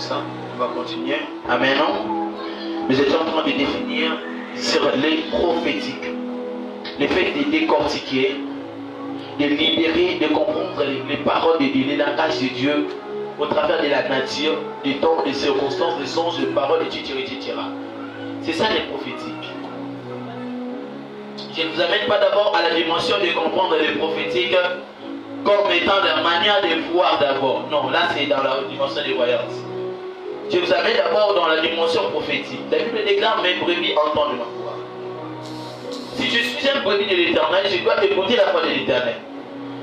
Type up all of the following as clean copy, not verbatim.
ça. On va continuer. Amen. Nous étions en train de définir sur les prophétiques. Le fait de décortiquer, de libérer, de comprendre les paroles de Dieu, les langages de Dieu au travers de la nature, des temps, des circonstances, des songes, des paroles, etc. C'est ça les prophétiques. Je ne vous amène pas d'abord à la dimension de comprendre les prophétiques comme étant leur manière de voir d'abord. Non, là c'est dans la dimension des voyances. Je vous amène d'abord dans la dimension prophétique. La Bible déclare: mes brebis entendent ma voix. Si je suis un brebis de l'Éternel, je dois écouter la voix de l'Éternel.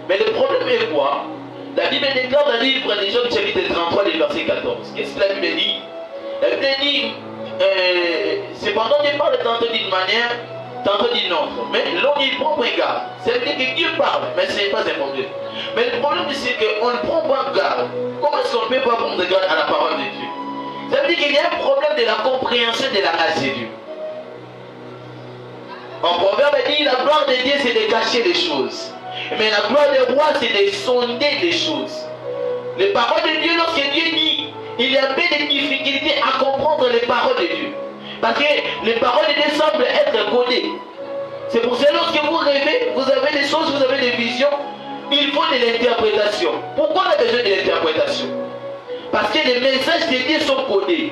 Mais le problème est quoi? La Bible déclare dans le livre des Job, chapitre 33, verset 14. Qu'est-ce que la Bible dit? La Bible dit, cependant, Dieu parle tantôt d'une manière, tantôt d'une autre. Mais l'on y prend garde. Ça veut dire que Dieu parle, mais ce n'est pas un problème. Mais le problème, c'est qu'on ne prend pas garde. Comment est-ce qu'on ne peut pas prendre garde à la parole de Dieu? Ça veut dire qu'il y a un problème de la compréhension de la grâce de Dieu. En proverbe, il dit, la gloire de Dieu, c'est de cacher les choses. Mais la gloire des rois, c'est de sonder les choses. Les paroles de Dieu, lorsque Dieu dit, il y a peu de difficultés à comprendre les paroles de Dieu. Parce que les paroles de Dieu semblent être codées. C'est pour ça que lorsque vous rêvez, vous avez des choses, vous avez des visions, il faut de l'interprétation. Pourquoi on a besoin de l'interprétation? Parce que les messages de Dieu sont codés.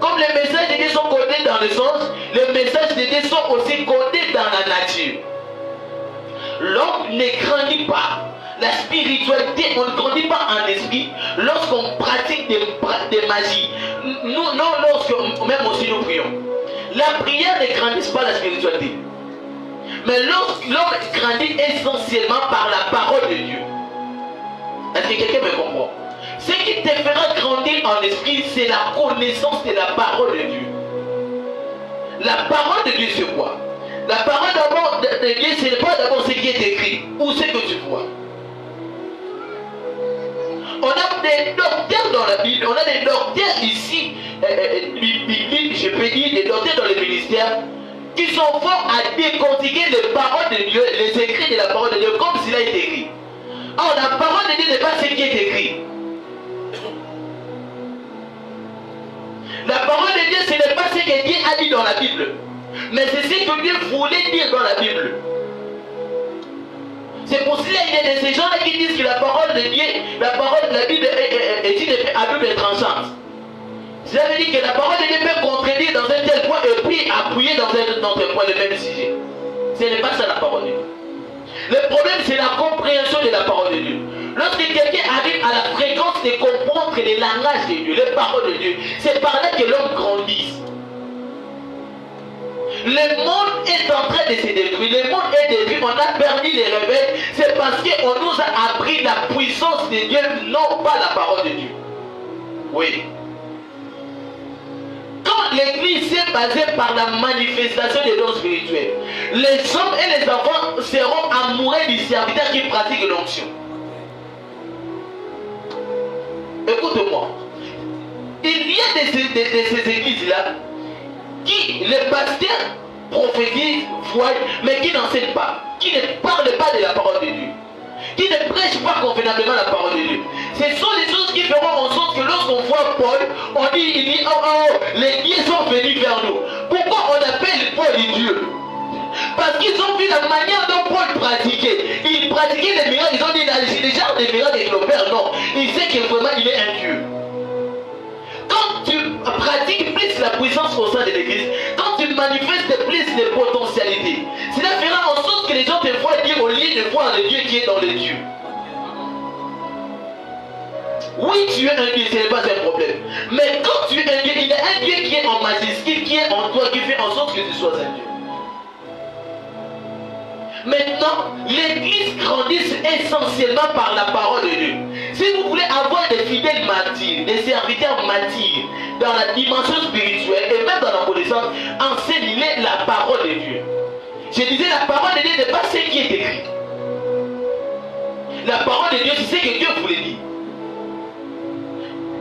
Comme les messages de Dieu sont codés dans le sens, les messages de Dieu sont aussi codés dans la nature. L'homme ne grandit pas. La spiritualité, on ne grandit pas en esprit lorsqu'on pratique des magies. Nous, même aussi nous prions. La prière ne grandit pas la spiritualité. Mais l'homme grandit essentiellement par la parole de Dieu. Est-ce que quelqu'un me comprend? Ce qui te fera grandir en esprit, c'est la connaissance de la parole de Dieu. La parole de Dieu, c'est quoi? La parole d'abord de Dieu, ce n'est pas d'abord ce qui est écrit ou ce que tu vois. On a des docteurs dans la Bible, on a des docteurs ici, je peux dire des docteurs dans le ministère, qui sont forts à décortiquer les paroles de Dieu, les écrits de la parole de Dieu, comme s'il a été écrit. Or, la parole de Dieu n'est pas ce qui est écrit. La parole de Dieu, ce n'est pas ce que Dieu a dit dans la Bible. Mais c'est ce que Dieu voulait dire dans la Bible. C'est pour cela qu'il y a de ces gens-là qui disent que la parole de Dieu, la parole de la Bible est à double tranchante. Cela veut dire que la parole de Dieu peut contredire dans un tel point et puis appuyer dans un autre point le même sujet. Ce n'est pas ça la parole de Dieu. Le problème, c'est la compréhension de la parole de Dieu. Lorsque quelqu'un arrive à la fréquence de comprendre les langages de Dieu, les paroles de Dieu, c'est par là que l'homme grandit. Le monde est en train de se détruire. Le monde est détruit. On a perdu les rebelles. C'est parce qu'on nous a appris la puissance de Dieu, non pas la parole de Dieu. Oui. Quand l'église est basée par la manifestation des dons spirituels, les hommes et les enfants seront amoureux du serviteur qui pratique l'onction. Écoute-moi. Il y a de ces églises-là qui, les pasteurs prophétisent, voient, mais qui n'enseignent pas, qui ne parlent pas de la parole de Dieu, qui ne prêchent pas convenablement la parole de Dieu. Ce sont les choses qui feront en sorte que lorsqu'on voit Paul, on dit, les dieux sont venus vers nous. Pourquoi on appelle Paul Dieu? Parce qu'ils ont vu la manière dont Paul pratiquait. Il pratiquait les miracles, ils ont dit, c'est déjà des miracles qu'il opère. Non, il sait que vraiment il est un Dieu. Quand tu pratiques plus la puissance au sein de l'église, quand tu manifestes plus les potentialités, cela fera en sorte que les gens te voient dire au lieu de voir le Dieu qui est dans les dieux. Oui, tu es un Dieu, ce n'est pas un problème. Mais quand tu es un Dieu, il y a un Dieu qui est en majesté, qui est en toi, qui fait en sorte que tu sois un Dieu. Maintenant, l'église grandit essentiellement par la parole de Dieu. Si vous voulez avoir des fidèles martyrs, des serviteurs martyrs dans la dimension spirituelle et même dans la connaissance, enseignez la parole de Dieu. Je disais, la parole de Dieu n'est pas ce qui est écrit. La parole de Dieu, c'est ce que Dieu voulait dire.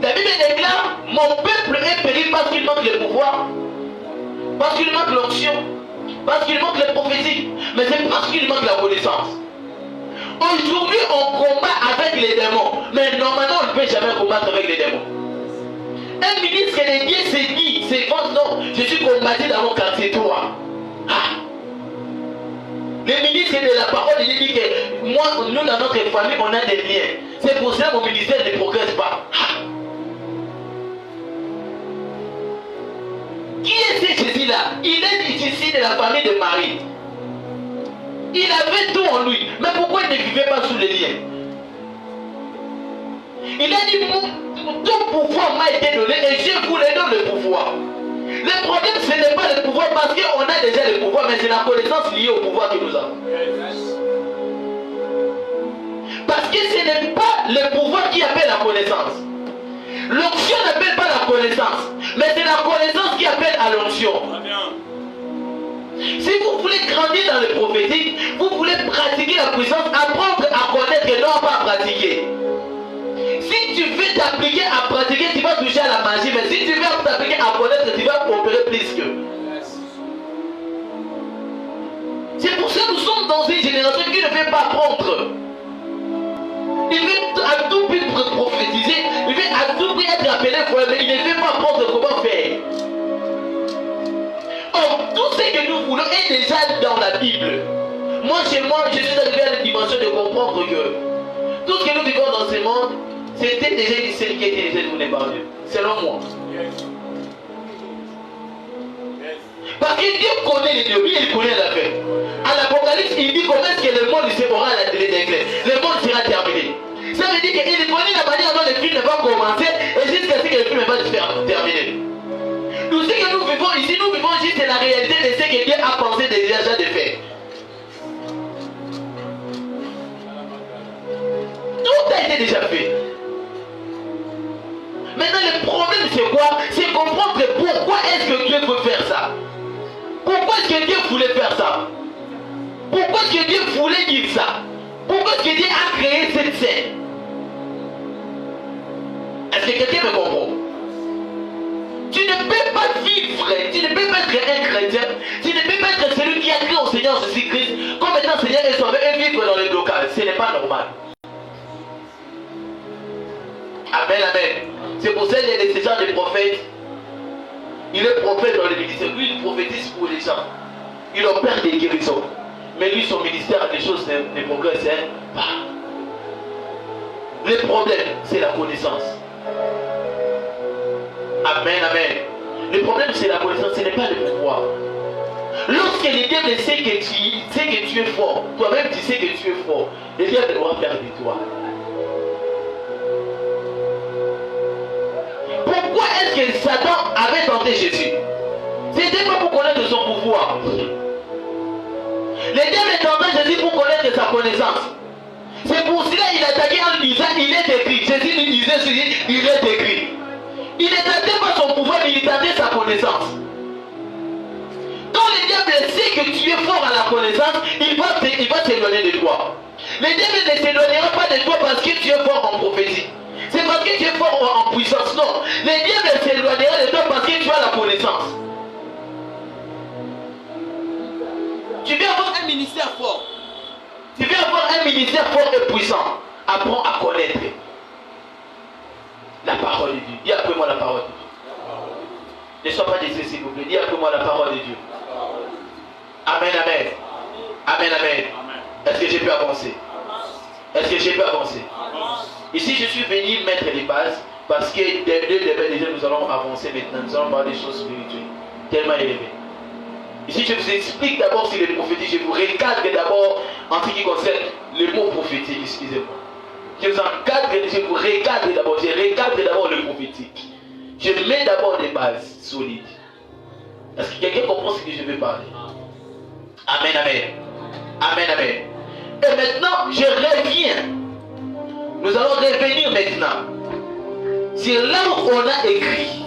La Bible déclare, mon peuple est péri parce qu'il manque le pouvoir, parce qu'il manque l'onction, parce qu'il manque les prophéties, mais c'est parce qu'il manque la connaissance. Aujourd'hui, on combat avec les démons, mais normalement, on ne peut jamais combattre avec les démons. s'est dit, c'est bon, non, je suis combattu dans mon quartier, toi. Ah. Le ministre de la parole, il dit que moi, nous dans notre famille, on a des liens. C'est pour ça que mon ministère ne progresse pas. Ah. Qui est ce Jésus-là? Il est ici de la famille de Marie. Il avait tout en lui. Mais pourquoi il ne vivait pas sous les liens? Il a dit, tout pouvoir m'a été donné et je vous donne le pouvoir. Le problème, ce n'est pas le pouvoir parce qu'on a déjà le pouvoir, mais c'est la connaissance liée au pouvoir que nous avons. Parce que ce n'est pas le pouvoir qui appelle la connaissance. L'onction n'appelle pas la connaissance, mais c'est la connaissance qui appelle à l'onction. Si vous voulez grandir dans le prophétique, vous voulez pratiquer la puissance, apprendre à connaître et non pas à pratiquer. Si tu veux t'appliquer à pratiquer, tu vas toucher à la magie, mais si tu veux t'appliquer à connaître, tu vas opérer plus que. C'est pour ça que nous sommes dans une génération qui ne veut pas apprendre. Il veut à tout prix prophétiser, il veut à tout prix être appelé, mais il ne veut pas apprendre comment faire. Or, tout ce que nous voulons est déjà dans la Bible. Moi, chez moi, je suis arrivé à la dimension de comprendre que tout ce que nous vivons dans ce monde, c'était déjà une scène qui était déjà donnée par Dieu, selon moi. Parce que Dieu connaît les dieux, il connaît la fin. À l'Apocalypse, il dit comment est-ce que le monde sera à la télé d'éclair. Le monde sera terminé. Ça veut dire qu'il connaît la manière dont le film va commencer et jusqu'à ce que le film va se faire terminer. Tout ce que nous vivons ici, nous vivons juste la réalité de ce que Dieu a pensé déjà de faire. Tout a été déjà fait. Maintenant, le problème, c'est quoi? C'est comprendre pourquoi est-ce que Dieu veut faire ça. Pourquoi est-ce que Dieu voulait faire ça? Pourquoi est-ce que Dieu voulait dire ça? Pourquoi est-ce que Dieu a créé cette scène? Est-ce que quelqu'un me comprend? Tu ne peux pas vivre, tu ne peux pas être un chrétien, tu ne peux pas être celui qui a cru au Seigneur Jésus-Christ comme étant Seigneur et Sauveur et vivre dans le blocage. Ce n'est pas normal. Amen, amen. C'est pour ça qu'il y a des gens des prophètes. Il est prophète dans le ministère. Lui, il prophétise pour les gens. Il opère des guérisons. Mais lui, son ministère, les choses ne progressent pas. Le problème, c'est la connaissance. Amen, amen. Le problème, c'est la connaissance, ce n'est pas le pouvoir. Lorsque le diable sait que tu es fort, toi-même tu sais que tu es fort, le diable doit faire de toi. Pourquoi est-ce que Satan avait tenté Jésus? C'était pas pour connaître son pouvoir. Le diable tentait Jésus pour connaître sa connaissance. C'est pour cela qu'il attaquait en disant il est écrit. Jésus lui disait il est écrit. Il ne tentait pas son pouvoir, mais il tentait sa connaissance. Quand le diable sait que tu es fort à la connaissance, il va s'éloigner de toi. Le diable ne s'éloignera pas de toi parce que tu es fort en prophétie. C'est parce que tu es fort en puissance. Non. Le diable s'éloignera de toi parce que tu as la connaissance. Tu veux avoir un ministère fort. Tu veux avoir un ministère fort et puissant. Apprends à connaître la parole de Dieu. Dis après moi la parole de Dieu. Ne sois pas déçu s'il vous plaît. Dis après moi la parole de Dieu. Amen, amen. Amen, amen. Est-ce que j'ai pu avancer? Est-ce que j'ai pu avancer? Ici, je suis venu mettre les bases parce que déjà nous allons avancer maintenant. Nous allons parler des choses spirituelles tellement élevées. Ici, je vous explique d'abord sur les prophéties. Je vous recadre d'abord en ce qui concerne le mot prophétique. Excusez-moi. Je vous encadre, je vous recadre d'abord. Je recadre d'abord le prophétique. Je mets d'abord des bases solides. Est-ce que quelqu'un comprend ce que je vais parler? Amen, amen. Amen, amen. Et maintenant, je reviens. Nous allons revenir maintenant sur là où on a écrit,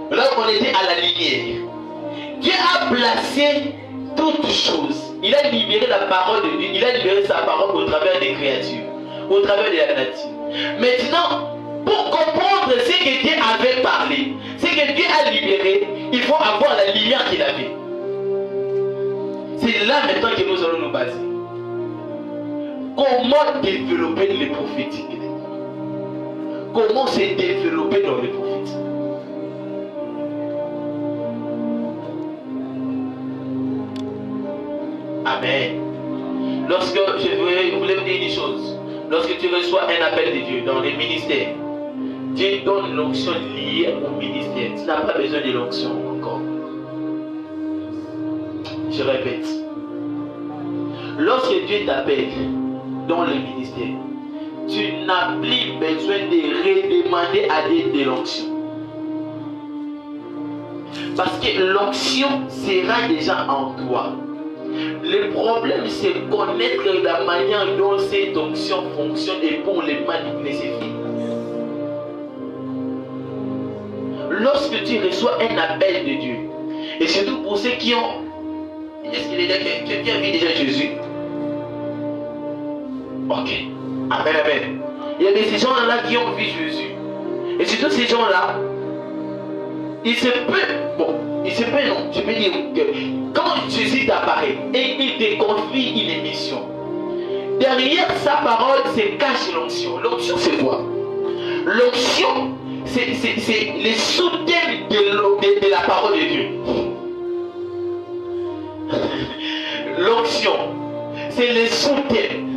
là où on était à la lumière. Dieu a placé toutes choses. Il a libéré la parole de Dieu. Il a libéré sa parole au travers des créatures, au travers de la nature. Maintenant, pour comprendre ce que Dieu avait parlé, ce que Dieu a libéré, il faut avoir la lumière qu'il avait. C'est là maintenant que nous allons nous baser. Comment développer les prophétiques? Comment se développer dans les prophéties? lorsque tu reçois un appel de Dieu dans les ministères, Dieu donne l'onction liée au ministère. Tu n'as pas besoin de l'onction encore. Je répète. Lorsque Dieu t'appelle dans le ministère, tu n'as plus besoin de redemander à Dieu de l'onction. Parce que l'onction sera déjà en toi. Le problème, c'est connaître la manière dont cette onction fonctionne et pour les manipuler, c'est fini. Lorsque tu reçois un appel de Dieu, et surtout pour ceux qui ont... Est-ce qu'il est là qui a vu déjà Jésus? Ok. Amen, amen. Il y a ces gens-là qui ont vu Jésus. Et surtout ces gens-là, il se peut, non, je peux dire que quand Jésus t'apparaît et il te confie une mission, derrière sa parole se cache l'onction. L'onction, c'est quoi? L'onction, c'est le sous-thème de la parole de Dieu. L'onction, c'est le sous-thème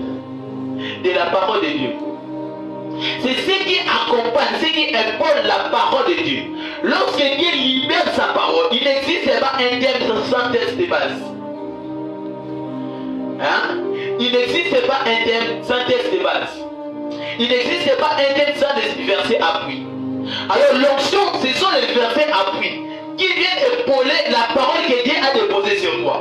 de la parole de Dieu. C'est ce qui accompagne, ce qui épaule la parole de Dieu. Lorsque Dieu libère sa parole, il n'existe pas un thème sans texte de base. Hein? Il n'existe pas un thème sans texte de base. Il n'existe pas un thème sans des versets appui. Alors l'onction, ce sont les versets appui qui viennent épauler la parole que Dieu a déposée sur toi.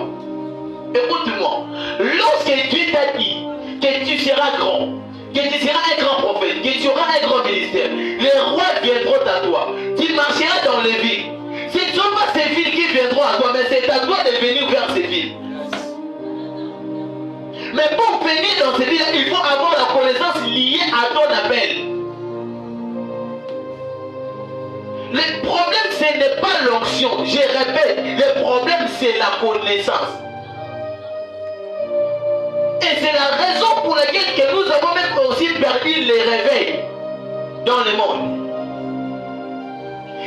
Écoute-moi, lorsque Dieu t'a dit que tu seras grand, que tu seras un grand prophète, que tu auras un grand ministère, les rois viendront à toi, tu marcheras dans les villes. Ce ne sont pas ces villes qui viendront à toi, mais c'est à toi de venir vers ces villes. Mais pour venir dans ces villes, il faut avoir la connaissance liée à ton appel. Le problème, ce n'est pas l'onction, je répète, le problème, c'est la connaissance. Et c'est la raison pour laquelle que nous avons même aussi perdu les réveils dans le monde.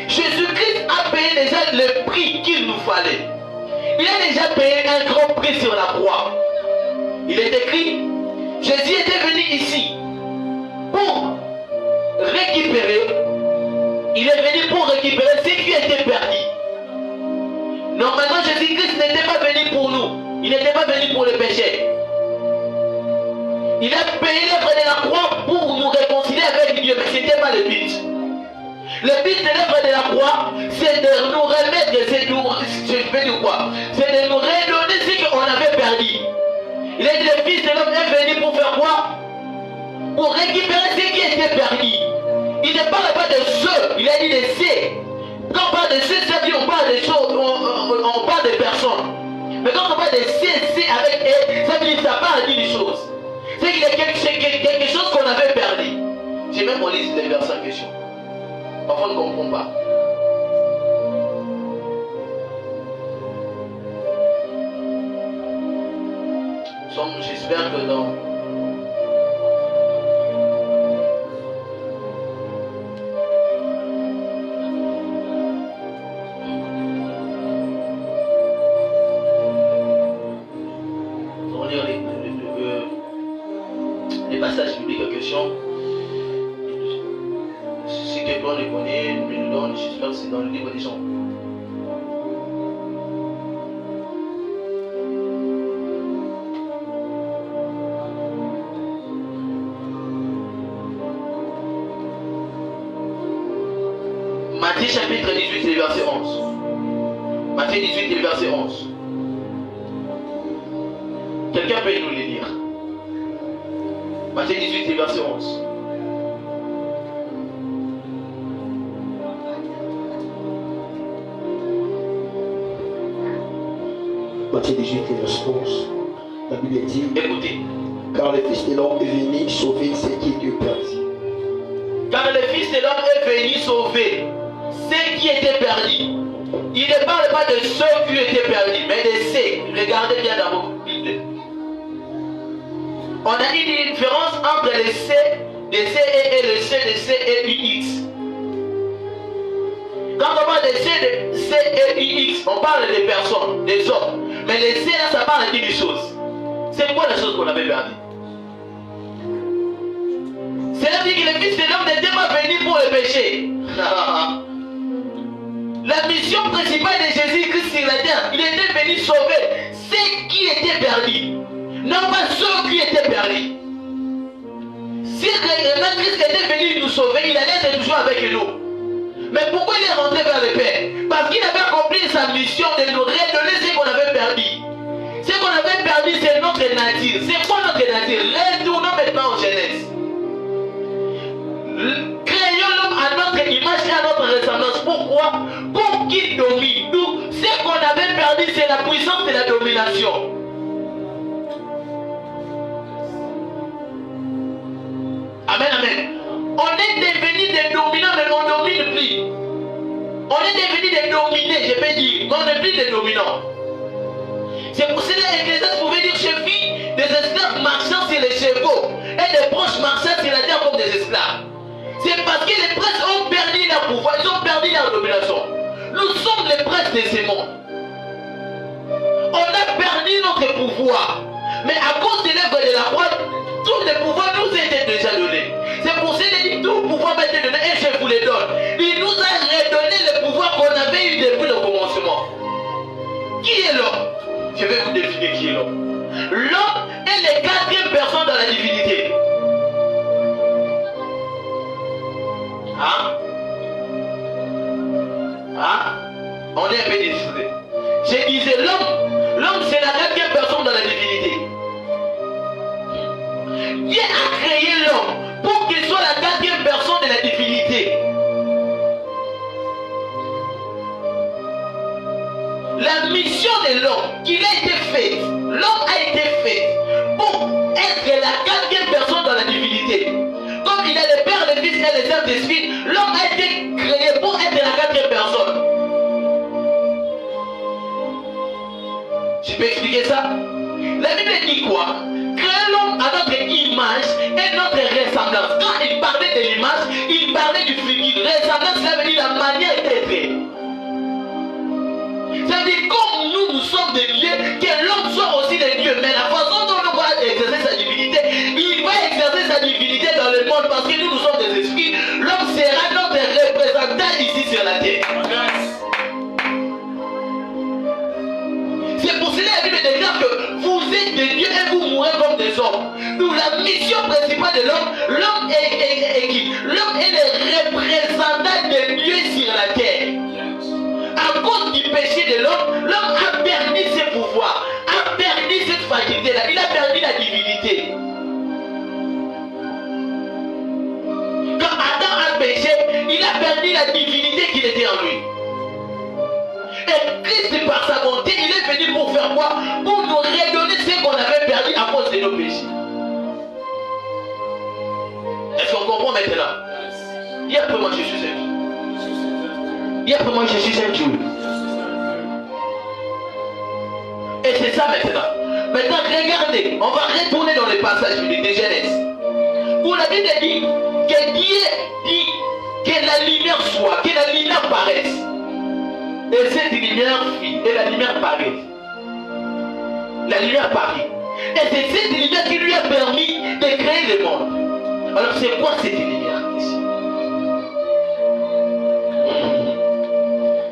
Jésus-Christ a payé déjà le prix qu'il nous fallait. Il a déjà payé un grand prix sur la croix. Il est écrit, Jésus était venu ici pour récupérer. Il est venu pour récupérer ce qui était perdu. Normalement, Jésus-Christ n'était pas venu pour nous. Il n'était pas venu pour les péchés. Il a payé l'œuvre de la croix pour nous réconcilier avec Dieu, mais ce n'était pas le but. Le but de l'œuvre de la croix, c'est de nous remettre, c'est de nous redonner ce qu'on avait perdu. Il a dit le Fils de l'homme est venu pour faire quoi? Pour récupérer ce qui était perdu. Il ne parle pas de ceux, il a dit de ceux. Quand on parle de ceux, ça dit on parle de choses, on parle de personnes. Mais quand on parle de ceux avec eux, ça veut dire ça parle d'une chose. C'est qu'il y a quelque chose qu'on avait perdu. J'ai même relise les versets en question. Parfois on ne comprend pas. J'espère que dans les passages bibliques en question. Si quelqu'un les connaît, me le donne. J'espère que c'est dans le livre des gens. Matthieu chapitre 18 et verset 11. Matthieu 18 et verset 11. Quelqu'un peut nous les lire? Matthieu 18 et verset 11. Matthieu 18 et verset 11. La Bible dit, écoutez. Car le Fils de l'homme est venu sauver ce qui était perdu. Car le Fils de l'homme est venu sauver ceux qui étaient perdus. Il ne parle pas de ceux qui étaient perdus, mais de ceux. Regardez bien dans vos Bibles. On a une différence entre le C de C et le C de C et UX. Quand on parle de C et UX, on parle des personnes, des hommes. Mais le C là, ça parle d'une chose. C'est quoi la chose qu'on avait perdue? a dit que le Fils de l'homme n'était pas venu pour le péché. La mission principale de Jésus-Christ sur la terre, il était venu sauver ceux qui étaient perdus, non pas ceux qui étaient perdus. Si Christ était venu nous sauver, il allait être toujours avec nous. Mais pourquoi il est rentré vers le Père? Parce qu'il avait accompli sa mission de nous redonner ce qu'on avait perdu. Ce qu'on avait perdu, c'est notre nature. C'est quoi notre nature? Retournons maintenant aux Genèse. Créons l'homme à notre image et à notre ressemblance. Pourquoi? Pour qu'il domine. Nous, ce qu'on avait perdu, c'est la puissance de la domination. Amen, amen. On est devenu des dominants, mais on ne domine plus. On est devenu des dominés, je peux dire. Mais on n'est plus des dominants. C'est pour cela que l'Église pouvait dire cheville des esclaves marchant sur les chevaux et des proches marchant sur la terre comme des esclaves. C'est parce que les princes ont perdu leur pouvoir, ils ont perdu leur domination. Nous sommes les princes de ce monde. On a perdu notre pouvoir. Mais à cause de l'œuvre de la croix, tous les pouvoirs nous étaient déjà donnés. C'est pour cela qu'il dit tout pouvoir m'a été donné et je vous les donne. Il nous a redonné le pouvoir qu'on avait eu depuis le commencement. Qui est l'homme? Je vais vous définir qui est l'homme. L'homme est la quatrième personne dans la divinité. Hein? On est un peu distrait. Je disais l'homme c'est la quatrième personne dans la divinité. Dieu a créé l'homme pour qu'il soit la quatrième personne de la divinité. La mission de l'homme qu'il a été faite, l'homme a été fait pour être la quatrième personne dans la divinité. Comme il a le Père, le Fils et le Saint-Esprit, l'homme a été créé pour être la quatrième personne. Je peux expliquer ça? La Bible dit quoi? Créer l'homme à notre image et notre ressemblance. Quand il parlait de l'image, il parlait du futur. Ressemblance, ça veut dire la manière d'être. Ça veut dire comme nous sommes des dieux, que l'homme soit aussi des dieux. Mais la façon dont l'homme va exercer sa divinité, il va exercer sa divinité dans le monde parce que nous sommes des esprits. L'homme sera notre représentant ici sur la terre. C'est pour cela que la Bible déclare que vous êtes des dieux et vous mourrez comme des hommes. Donc la mission principale de l'homme est qui? L'homme est le représentant de Dieu sur la terre. À cause du péché de l'homme a perdu ses pouvoirs, a perdu cette faculté-là, il a perdu la divinité. Quand Adam a péché, il a perdu la divinité qui était en lui. Et Christ, par sa bonté, il est venu pour faire quoi? Pour nous redonner ce qu'on avait perdu à cause de nos péchés. Est-ce qu'on comprend maintenant? Il y a après moi, je suis un Dieu. Il y a après moi, je suis un Dieu. Et c'est ça maintenant. Maintenant, regardez, on va retourner dans le passage de Genèse. Où la Bible dit que Dieu dit que la lumière soit, que la lumière paraisse. Et cette lumière fit, et la lumière paraît. La lumière paraît. Et c'est cette lumière qui lui a permis de créer le monde. Alors c'est quoi cette lumière ici?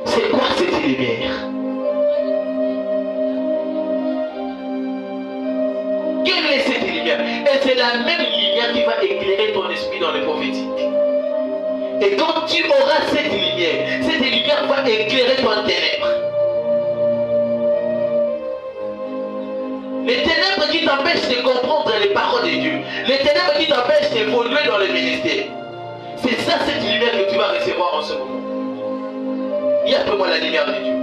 C'est quoi cette lumière? Quelle est cette lumière? Et c'est la même lumière qui va éclairer ton esprit dans le prophétique. Et quand tu auras cette lumière va éclairer ton ténèbre. Les ténèbres qui t'empêchent de comprendre les paroles de Dieu. Les ténèbres qui t'empêchent d'évoluer dans le ministère. C'est ça cette lumière que tu vas recevoir en ce moment. Il y a pour moi la lumière de Dieu.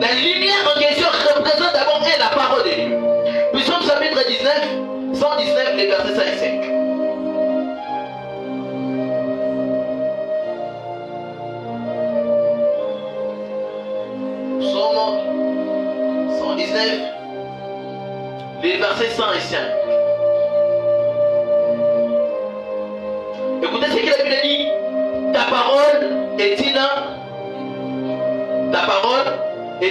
La lumière en question représente d'abord la parole de Dieu. Psaume chapitre 19, 119, les versets 5 et 5. Psaume 119, les versets 100 et 5. Écoutez ce que la Bible dit. Ta parole est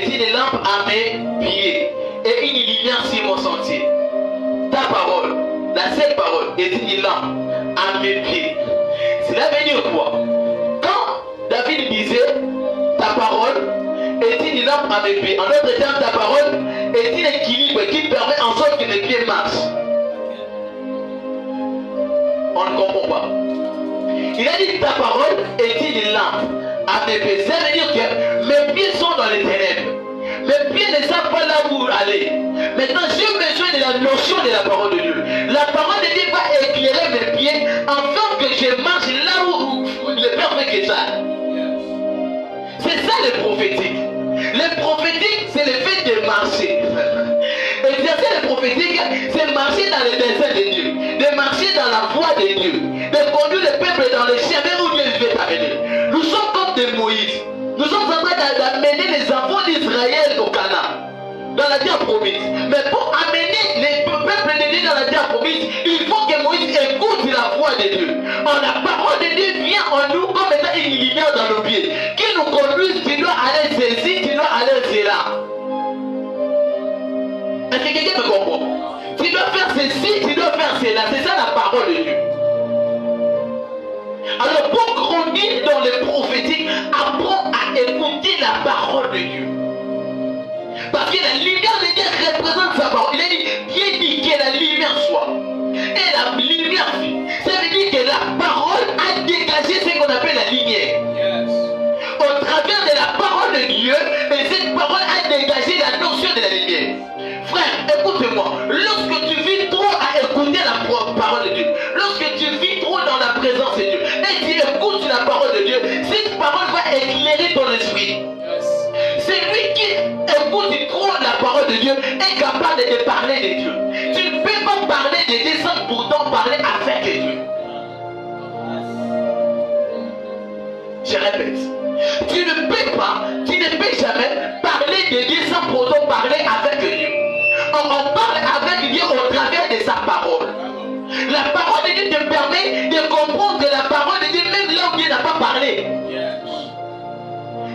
une lampe à mes pieds et une lumière sur mon sentier. Ta parole La seule parole est une lampe à mes pieds. Cela veut dire quoi? Quand David disait ta parole est une lampe à mes pieds, en d'autres termes, ta parole est un équilibre qui permet en sorte que mes pieds marchent. On ne comprend pas. Il a dit ta parole est une lampe à mes pieds. Ça veut dire que mes pieds sont dans les ténèbres. Mes pieds ne savent pas là où aller. Maintenant, j'ai besoin de la notion de la parole de Dieu. La parole de Dieu va éclairer mes pieds afin que je marche là où le Père veut que j'aille. C'est ça le prophétique. Le prophétique, c'est le fait de marcher. Exercer le prophétique, c'est marcher dans le dessein de Dieu, de marcher dans la voie de Dieu, de conduire le peuple dans le chemin où Dieu veut t'amener. Nous sommes comme des Moïse. Nous sommes en train d'amener les enfants d'Israël au Canaan, dans la terre promise. Mais pour amener les peuples de Dieu dans la terre promise, il faut que Moïse écoute la voix de Dieu. La parole de Dieu vient en nous comme étant une lumière dans nos pieds, qui nous conduit. Tu dois aller ceci, tu dois aller cela. Est-ce que quelqu'un me comprend? Tu dois faire ceci, tu dois faire cela. C'est ça la parole de Dieu. Alors pour grandir dans le prophétique, apprends à écouter la parole de Dieu. Parce que la lumière de Dieu représente sa parole. Il a dit, Dieu dit que la lumière soit. Et la lumière fut. Ça veut dire que la parole a dégagé ce qu'on appelle la lumière. Au travers de la parole de Dieu, et cette parole a dégagé la notion de la lumière. Frère, écoute-moi. Lorsque tu vis trop à écouter la parole de Dieu, lorsque tu vis trop dans la présence de Dieu, et tu écoutes la parole de Dieu, cette parole va éclairer ton esprit. Celui qui écoute trop la parole de Dieu est capable de parler de Dieu. Tu ne peux pas parler de Dieu sans pourtant parler avec Dieu. Je répète. Tu ne peux jamais parler de Dieu sans pourtant parler avec Dieu. On parle avec Dieu au travers de sa parole. La parole de Dieu te permet de comprendre la parole de Dieu même là où Dieu n'a pas parlé.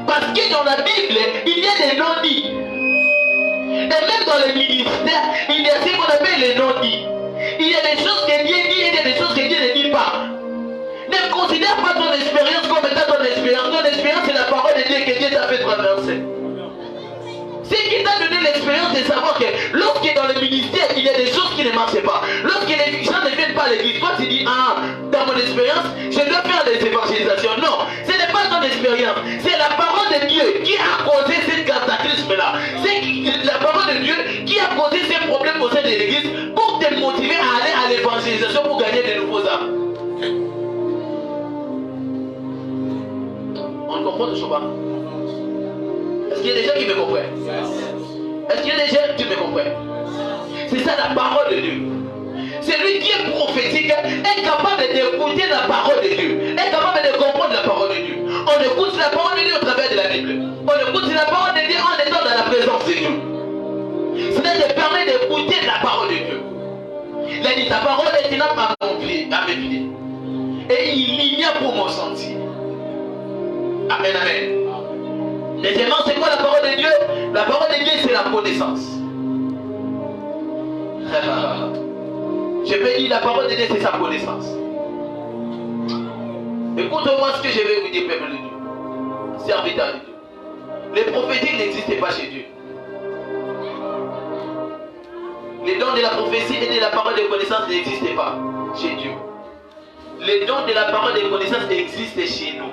Parce que dans la Bible, il y a des non-dits. Et même dans le ministère, il y a ce qu'on appelle les non-dits. Il y a des choses que Dieu dit et il y a des choses que Dieu ne dit pas. Ne considère pas ton expérience comme étant ton expérience. Ton expérience, c'est la parole de Dieu que Dieu t'a fait traverser. C'est qui t'a donné l'expérience de savoir que lorsque dans le ministère, il y a des choses qui ne marchent pas. Lorsque les gens ne viennent pas à l'église, toi tu dis, dans mon expérience, je dois faire des évangélisations. Non, ce n'est pas ton expérience. C'est la parole de Dieu qui a causé cette cataclysme-là. C'est la parole de Dieu qui a causé ces problèmes au sein de l'église pour te motiver à aller à l'évangélisation pour gagner de nouveaux âmes. On comprend toujours pas? Est-ce qu'il y a des gens qui me comprennent? Est-ce qu'il y a des gens qui me comprennent? C'est ça la parole de Dieu. Celui qui est prophétique est capable d'écouter la parole de Dieu, est capable de comprendre la parole de Dieu. On écoute la parole de Dieu au travers de la Bible. On écoute la parole de Dieu en étant dans la présence de Dieu. Cela te permet d'écouter la parole de Dieu. Il a dit ta parole est une lampe à mes pieds et une lumière pour mon sentier. Amen, amen. Deuxièmement, c'est quoi la parole de Dieu? La parole de Dieu, c'est la connaissance. Je peux dire la parole de Dieu, c'est sa connaissance. Écoutez-moi ce que je vais vous dire, peuple de Dieu, serviteur de Dieu. Les prophéties n'existaient pas chez Dieu. Les dons de la prophétie et de la parole de connaissance n'existaient pas chez Dieu. Les dons de la parole de connaissance existent chez nous.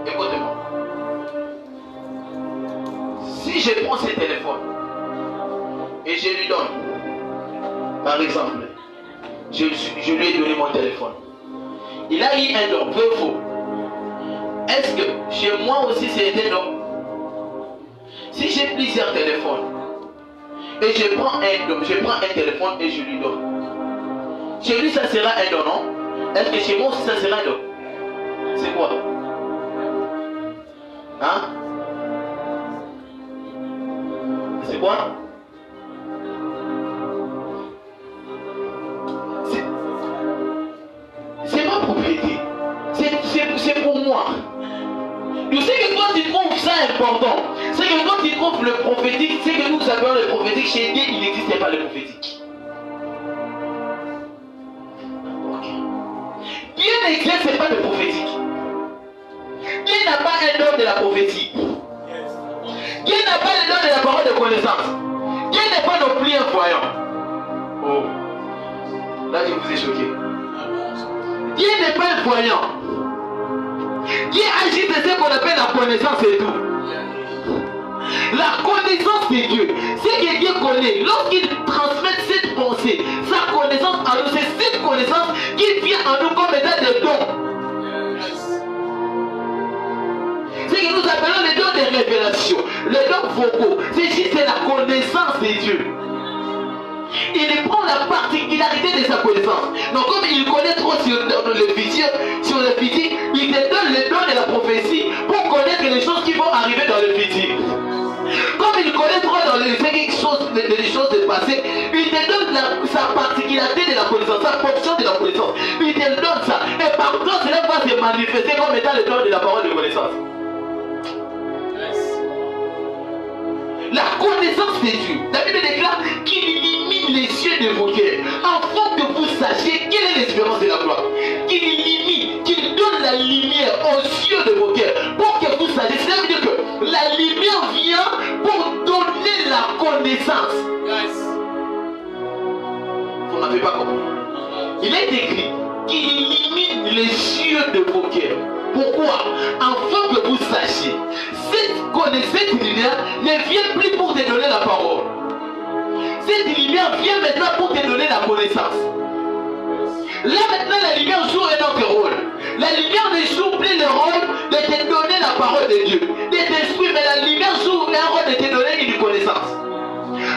Écoutez-moi. Si je prends ce téléphone et je lui donne, par exemple, je lui ai donné mon téléphone, il a eu un don, peu faux. Est-ce que chez moi aussi c'est un don? Si j'ai plusieurs téléphones et je prends un téléphone et je lui donne, chez lui ça sera un don, non? Est-ce que chez moi aussi ça sera un don? C'est quoi? Hein? C'est quoi? C'est ma propriété. C'est pour moi. Tu sais que toi tu trouves ça important. C'est que toi tu trouve le prophétique, c'est que nous appelons le prophétique. Chez Dieu, il n'existait pas le prophétique. Dieu n'exerce pas le prophétique. Dieu n'a pas un don de la prophétie. Dieu n'a pas le don de la parole de connaissance. Dieu n'est pas non plus un voyant. Oh, là je vous ai choqué. Dieu n'est pas un voyant. Dieu agit de ce qu'on appelle la connaissance et tout. La connaissance de Dieu, c'est que Dieu connaît. Lorsqu'il transmet cette pensée, sa connaissance à nous, c'est cette connaissance qui vient à nous comme état de don. C'est que nous appelons les dons de révélation, les dons vocaux. C'est juste la connaissance de Dieu. Il prend la particularité de sa connaissance. Donc comme il connaît trop sur le futur, il te donne le don de la prophétie pour connaître les choses qui vont arriver dans le futur. Comme il connaît trop dans les choses de passé, il te donne sa particularité de la connaissance, sa portion de la connaissance. Il te donne ça. Et par contre, cela va se manifester comme étant le don de la parole de connaissance. La connaissance de Dieu. La Bible déclare qu'il illumine les yeux de vos cœurs, afin que vous sachiez quelle est l'espérance de la gloire. Qu'il illumine, qu'il donne la lumière aux yeux de vos cœurs, pour que vous sachiez. Ça veut dire que la lumière vient pour donner la connaissance. Vous n'avez pas compris. Il est écrit qu'il illumine les yeux de vos cœurs. Pourquoi? Afin que vous sachiez. Cette lumière ne vient plus pour te donner la parole. Cette lumière vient maintenant pour te donner la connaissance. Là maintenant la lumière joue un autre rôle. La lumière ne joue plus le rôle de te donner la parole de Dieu, de t'instruire, mais la lumière joue un rôle de te donner une connaissance.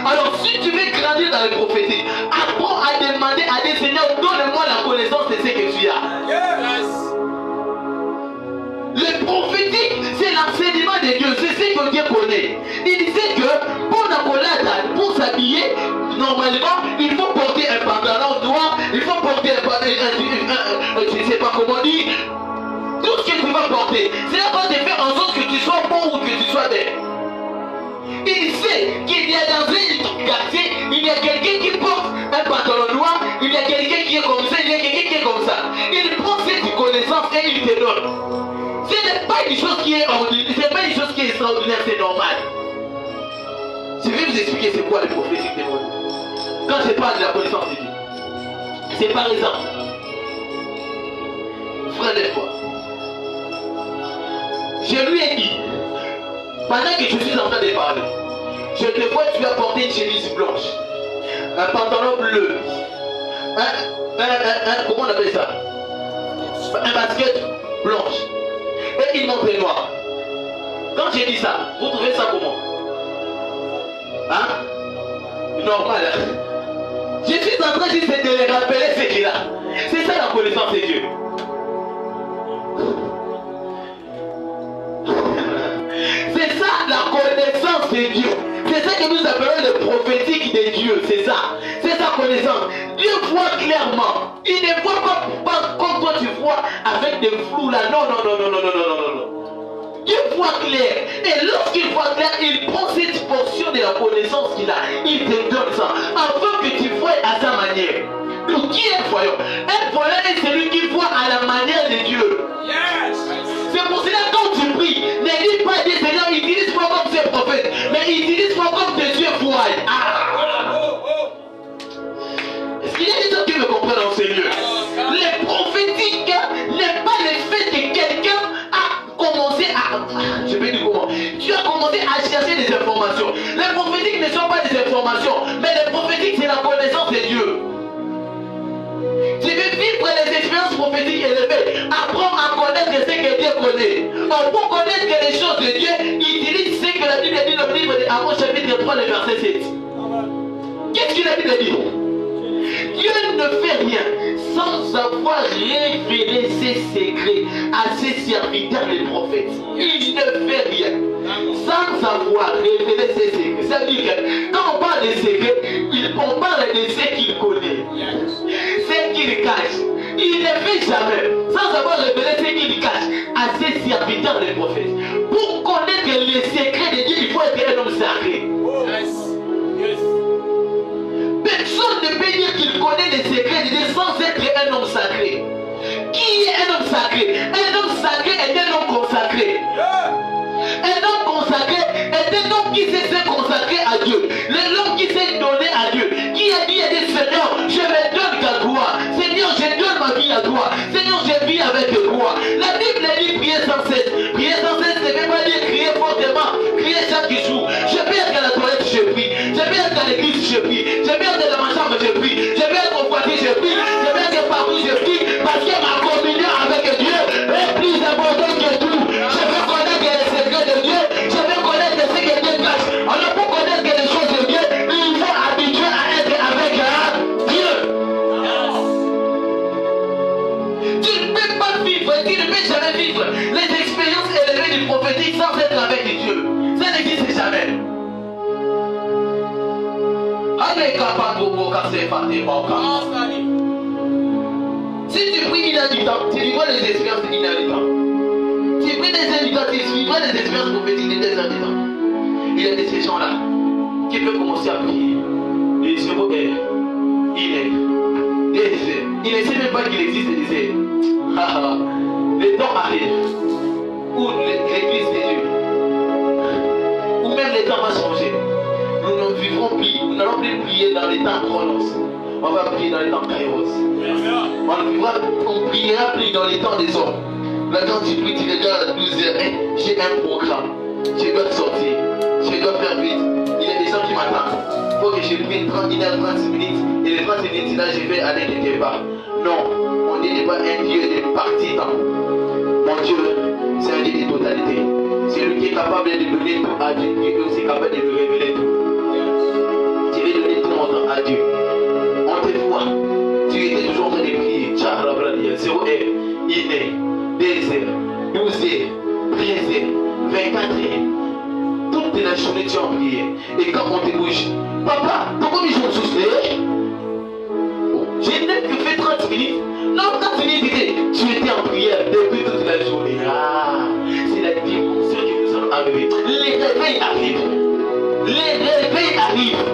Alors si tu veux grandir dans le prophétique, apprends à demander à Dieu, Seigneur, donne-moi la connaissance de ce que tu as. Yes. Le prophétique, c'est l'enseignement de Dieu, c'est ce que Dieu connaît. Il disait que pour s'habiller, normalement, il faut porter un pantalon noir, il faut porter je ne sais pas comment dire, tout ce que tu vas porter. Cela va te faire en sorte que tu sois bon ou que tu sois belle. Il sait qu'il y a dans un quartier, il y a quelqu'un qui porte un pantalon noir, il y a quelqu'un qui est comme ça, il y a quelqu'un qui est comme ça. Il prend cette connaissance et il te donne. Ce n'est pas une chose qui est ordinaire, ce n'est pas une chose qui est extraordinaire, c'est normal. Je vais vous expliquer c'est quoi le prophétique démoniaque. Quand je parle de la connaissance de Dieu, c'est par exemple, frère des fois, je lui ai dit, pendant que je suis en train de parler, je te vois, tu as porté une chemise blanche, un pantalon bleu, comment on appelle ça, un basket blanche, et il montre noir. Quand j'ai dit ça, vous trouvez ça comment? Hein? Normal. Je suis en train juste de les rappeler ce qu'il a. C'est ça la connaissance de Dieu. C'est ça la connaissance de Dieu. C'est ça que nous appelons le prophétique de Dieu. C'est ça. C'est sa connaissance. Dieu voit clairement. Il ne voit pas comme toi tu vois avec des flous là. Non. Dieu voit clair. Et lorsqu'il voit clair, il prend cette portion de la connaissance qu'il a. Il te donne ça. Afin que tu vois à sa manière. Donc qui est voyant? Un voyant est celui qui voit à la manière de Dieu. Yes. C'est pour cela que quand tu pries, ne dis pas Dieu Seigneur, utilise-moi comme ses prophètes, mais utilise-moi comme tes yeux voient. Est-ce qu'il y a des gens qui me comprennent dans ces lieux? Le prophétique n'est pas le fait que quelqu'un a commencé à... Je vais dire comment? Tu as commencé à chercher des informations. Les prophétiques ne sont pas des informations, mais les prophétiques c'est la connaissance de Dieu. Tu veux vivre les expériences prophétiques élevées, apprends à connaître ce que Dieu connaît. Alors, pour connaître les choses de Dieu, utilise ce que la Bible dit dans le livre d'Amos chapitre 3, le verset 7. Qu'est-ce que la Bible dit? Dieu ne fait rien sans avoir révélé ses secrets à ses serviteurs les prophètes. Il ne fait rien sans avoir révélé ses secrets. Ça veut dire que quand on parle des secrets, on parle de ce qu'il connaît, ce qu'il cache. Il ne fait jamais sans avoir révélé ce qu'il cache à ses serviteurs les prophètes. Pour connaître les secrets de Dieu, il faut être un homme qui s'est consacré à Dieu, l'homme qui s'est donné à Dieu, qui a dit Seigneur, je me donne ta gloire. Seigneur, je donne ma vie à toi. Seigneur, je vis avec toi. La Bible dit prier sans cesse. Prier sans cesse, ne veut pas dire crier fortement, crier chaque jour. Je peux être à la toilette, je prie. Je peux être à l'église, je prie. Je peux être dans ma chambre, je prie. Je peux être au quartier, je prie. Je peux être partout, je prie. Parce que ma communion avec Dieu est plus importante que tout. Je veux connaître les secrets de Dieu. Je veux connaître ce que Dieu cache. Alors pour connaître les choses de Dieu, il faut habituer à être avec Dieu. Tu ne peux pas vivre, tu ne peux jamais vivre les expériences élevées du prophétique sans être avec Dieu. Ça n'existe jamais. Si tu pries inhabitant, tu vivras les expériences inhabitants. Tu pries des habitants, tu vivras les expériences prophétiques des habitants. Il y a de ces gens-là qui peuvent commencer à prier. Et ce mot est, il ne sait même pas qu'il existe et disait, le temps arrive où l'église de Dieu, où même le temps va changer. Nous ne vivrons plus, nous n'allons plus prier dans les temps chronos. On va prier dans les temps kairos. On priera plus dans les temps des hommes. Maintenant tu pries, tu regardes à 12h, j'ai un programme, je dois sortir, je dois faire vite. Il y a des gens qui m'attendent. Il faut que je prie 30 minutes, et les 30 minutes là je vais aller quelque part. Non, mon Dieu n'est pas un Dieu de partisans. Mon Dieu, c'est un Dieu de totalité. C'est lui qui est capable de donner tout à Dieu, qui est aussi capable de lui révéler tout. Tu veux donner tout mon temps à Dieu. On te voit, tu étais toujours en train de prier. 0 heure, 1 heure, 2 heures, 12 heures, 13 heures, 24 heures. Toute la journée tu es en prière. Et quand on te bouge, papa, pourquoi ils ont soufflé? J'ai même que fait 30 minutes. Non, 30 minutes, tu étais en prière depuis toute la journée. Ah, c'est la dimension que nous allons arriver. Les réveils arrivent. Les réveils arrivent.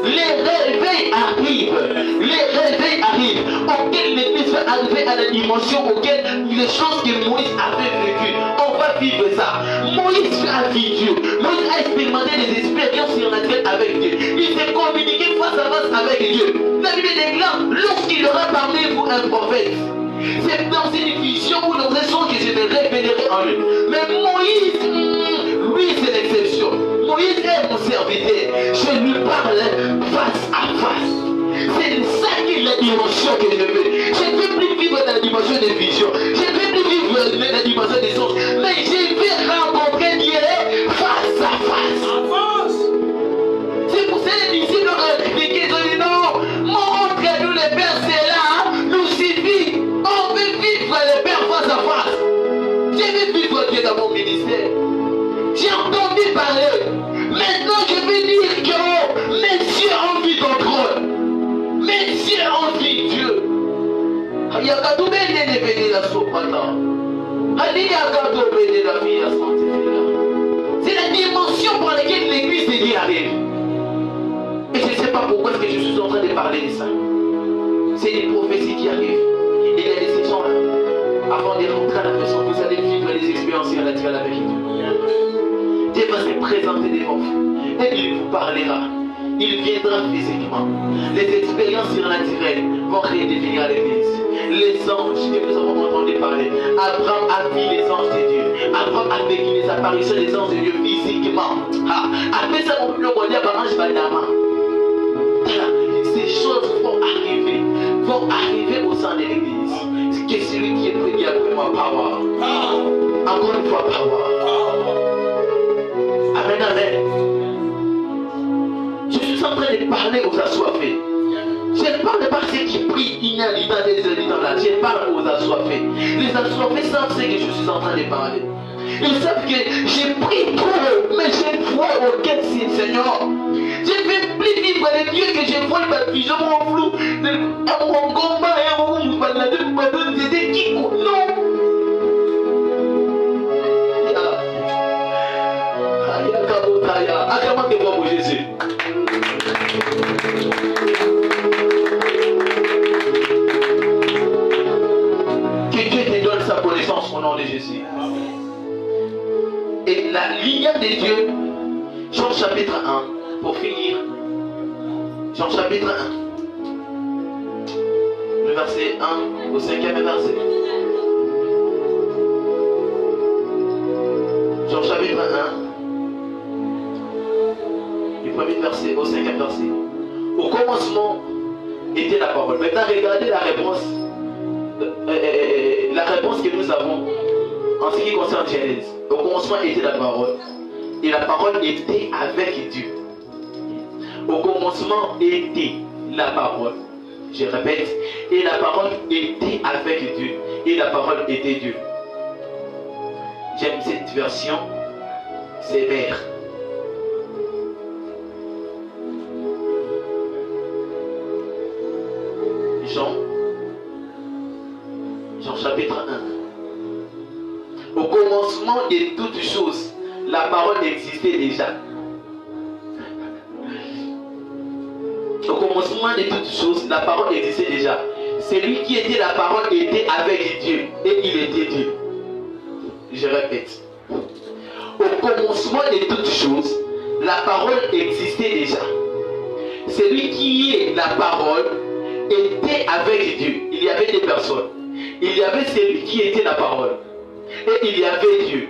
Les réveils arrivent. Les réveils arrivent. Auquel l'église va arriver à la dimension auquel les choses que Moïse avait vécues. On va vivre ça. Moïse a vécu. Moïse a expérimenté des expériences surnaturelles avec Dieu. Il s'est communiqué face à face avec Dieu. La Bible déclare, lorsqu'il aura parlé pour un prophète, c'est dans une vision ou dans un son que je me révélerai en lui. Mais Moïse, lui c'est l'exception. Moïse est mon serviteur. Je lui parle face à face. C'est ça qui est la dimension que je veux. Je ne veux plus vivre dans la dimension des visions. Je ne veux plus vivre dans la dimension des sens. Mais je vais rencontrer Dieu face à face. C'est pour ça que les disciples ont expliqué, ils ont dit non, montre-nous le Père, c'est là, nous suffit. On veut vivre le Père face à face. Je veux vivre Dieu dans mon ministère. J'ai entendu parler. Maintenant je vais dire que mes cieux ont vu ton trône. Mes cieux ont vu Dieu. Il y a qu'à tout bénir de venir la sopata. Il y a qu'à tout bénir la vie à sanctifier. C'est la dimension pour laquelle l'église de Dieu arrive. Et je ne sais pas pourquoi est-ce que je suis en train de parler de ça. C'est des prophéties qui arrivent. Il y a des gens là. Avant de rentrer à la maison, vous allez vivre les expériences surnaturelles avec Dieu. Dieu va se présenter devant vous. Et il vous parlera. Il viendra physiquement. Les expériences surnaturelles vont redéfinir l'église. Les anges que nous avons entendu parler. Abraham a vu les anges de Dieu. Abraham a vécu les apparitions des anges de Dieu physiquement. Après ça, on peut le dire par ange Badama. Ces choses vont arriver au sein de l'église. C'est que celui qui est prédit après moi, power. Encore une fois, power. Amen, amen. Je suis en train de parler aux assoiffés. Je ne parle pas de ceux qui prient inhabitant des habitants là. Je parle aux assoiffés. Les assoiffés savent ce que je suis en train de parler. Ils savent que j'ai pris trop, mais j'ai une foi auquel c'est Seigneur. Je ne vais plus vivre les dieux que je vois ma vision, mon flou, mon combat et mon balade, c'était qui non. Acclamons tes voix pour Jésus. Que Dieu te donne sa connaissance au nom de Jésus. Et la lumière de Dieu, Jean chapitre 1, pour finir. Jean chapitre 1. Le verset 1 au 5e verset. Jean chapitre 1. Du premier verset au 5e verset. Au commencement était la parole. Maintenant, regardez la réponse que nous avons en ce qui concerne Genèse. Au commencement était la parole. Et la parole était avec Dieu. Au commencement était la parole. Je répète. Et la parole était avec Dieu. Et la parole était Dieu. J'aime cette version sévère. Jean chapitre 1. Au commencement de toutes choses, la parole existait déjà. Au commencement de toutes choses, la parole existait déjà. Celui qui était la parole était avec Dieu et il était Dieu. Je répète. Au commencement de toutes choses, la parole existait déjà. Celui qui est la parole était avec Dieu. Il y avait des personnes. Il y avait celui qui était la parole. Et il y avait Dieu.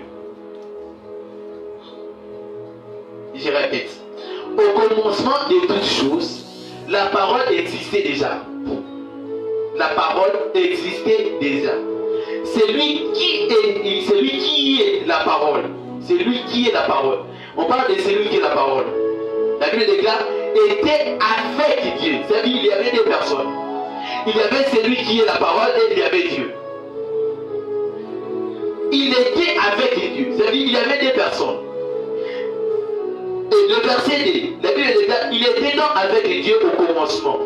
Je répète. Au commencement de toutes choses, la parole existait déjà. La parole existait déjà. Celui qui est la parole. Celui qui est la parole. On parle de celui qui est la parole. La Bible déclare était avec Dieu. C'est-à-dire il y avait des personnes. Il y avait celui qui est la parole et il y avait Dieu. Il était avec Dieu. C'est-à-dire il y avait des personnes. Et le verset 2, la Bible déclare il était donc avec Dieu au commencement.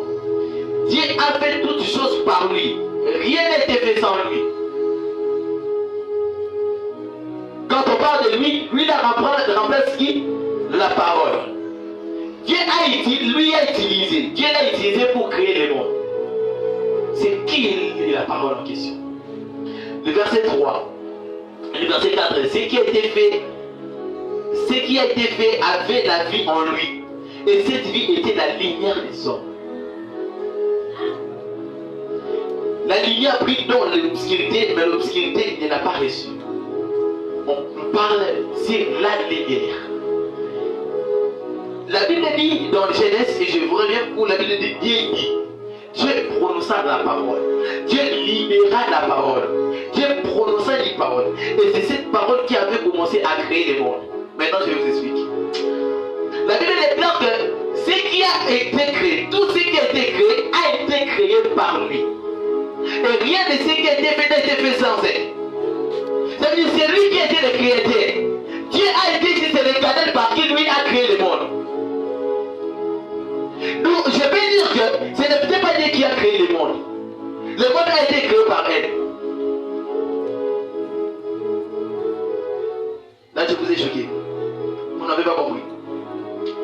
Dieu a fait toutes choses par lui. Rien n'était fait sans lui. Quand on parle de lui, lui remplace qui? La parole. Dieu a utilisé pour créer le monde. C'est qui est la parole en question? Le verset 3, le verset 4, ce qui a été fait avait la vie en lui. Et cette vie était la lumière des hommes. La lumière brille dans l'obscurité, mais l'obscurité ne l'a pas reçue. On parle sur la lumière. La Bible dit dans Genèse, et je vous reviens pour la Bible dit, Dieu prononça la parole. Dieu libéra la parole. Dieu prononça les paroles. Et c'est cette parole qui avait commencé à créer le monde. Maintenant, je vous explique. La Bible déclare que ce qui a été créé, tout ce qui a été créé, a été créé par lui. Et rien de ce qui a été fait n'a été fait sans elle. Ça veut dire c'est lui qui était le créateur. Dieu a été ici, c'est le canal par qui lui a créé le monde. Donc je peux dire que ce n'est peut-être pas Dieu qui a créé le monde. Le monde a été créé par elle. Là je vous ai choqué. Vous n'avez pas compris.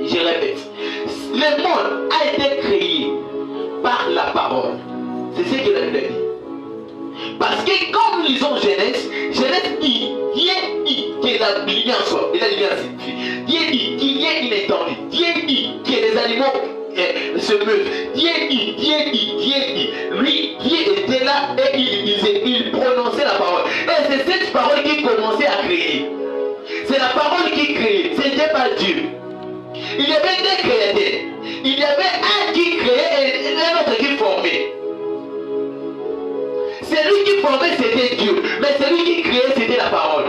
Je répète. Le monde a été créé par la parole. C'est ce que la Bible dit. Parce que quand nous lisons Genèse dit, Dieu dit que la lumière soit, et la lumière signifie. Dieu dit qu'il y ait une étendue. Dieu dit que les animaux se meuvent. Dieu dit. Lui, Dieu était là et il prononçait la parole. Et c'est cette parole qui commençait à créer. C'est la parole qui créait, ce n'était pas Dieu. Il y avait des créateurs. Il y avait un qui créait et un autre qui formait. Celui qui formait c'était Dieu, mais celui qui créait c'était la parole.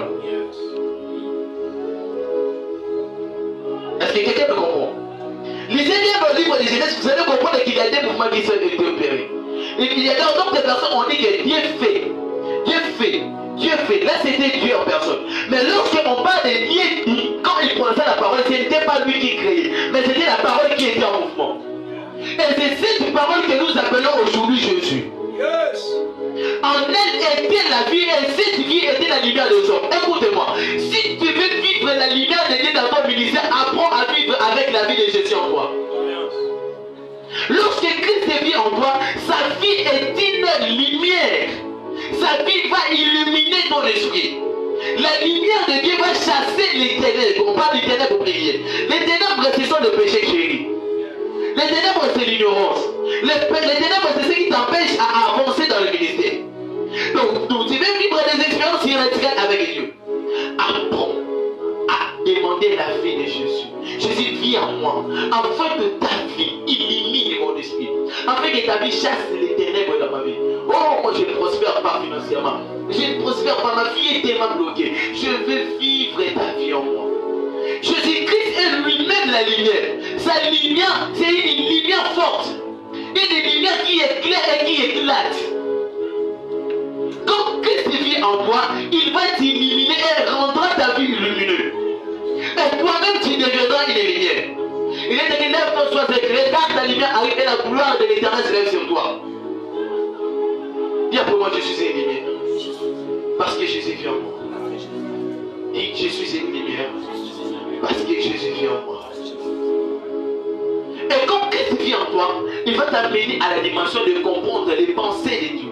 Est-ce que quelqu'un me comprend? Lisez bien le livre de Genèse, vous allez comprendre qu'il y a des mouvements qui sont opérés. Il y a donc des personnes qui ont dit que Dieu fait. Là c'était Dieu en personne. Mais lorsqu'on parle de Dieu, quand il prononçait la parole, ce n'était pas lui qui créait, mais c'était la parole qui était en mouvement. Et c'est cette parole que nous appelons aujourd'hui Jésus. Yes. En elle était la vie et cette vie était la lumière des hommes. Écoutez-moi, si tu veux vivre la lumière de Dieu dans ton ministère, apprends à vivre avec la vie de Jésus en toi. Lorsque Christ vit en toi, sa vie est une lumière. Sa vie va illuminer ton esprit. La lumière de Dieu va chasser les ténèbres. On parle des ténèbres pour prier. Les ténèbres, ce sont le péché chéri. Les ténèbres, c'est l'ignorance. Les ténèbres, c'est ce qui t'empêche à avancer dans le ministère. Donc, tu veux vivre des expériences irréductibles avec Dieu. Apprends à demander la vie de Jésus. Jésus, viens en moi, afin que ta vie illumine mon esprit, afin que ta vie chasse les ténèbres dans ma vie. Oh, moi je ne prospère pas financièrement, je ne prospère pas, ma vie est tellement bloquée. Je veux vivre ta vie en moi. Jésus-Christ est lui-même la lumière. Sa lumière, c'est une lumière forte, une lumière qui éclaire et qui éclate. Quand Christ vit en toi, il va t'illuminer et rendra ta vie lumineuse. Et toi-même, tu deviendras une lumière. Il est écrit, lève-toi, sois éclairé, car ta lumière arrive et la gloire de l'Éternel se lève sur toi. Dis pour moi, je suis une lumière. Parce que Jésus vit en moi. Dis, je suis une lumière. Parce que Jésus vit en moi. Et comme Christ vit en toi, il va t'amener à la dimension de comprendre les pensées de Dieu.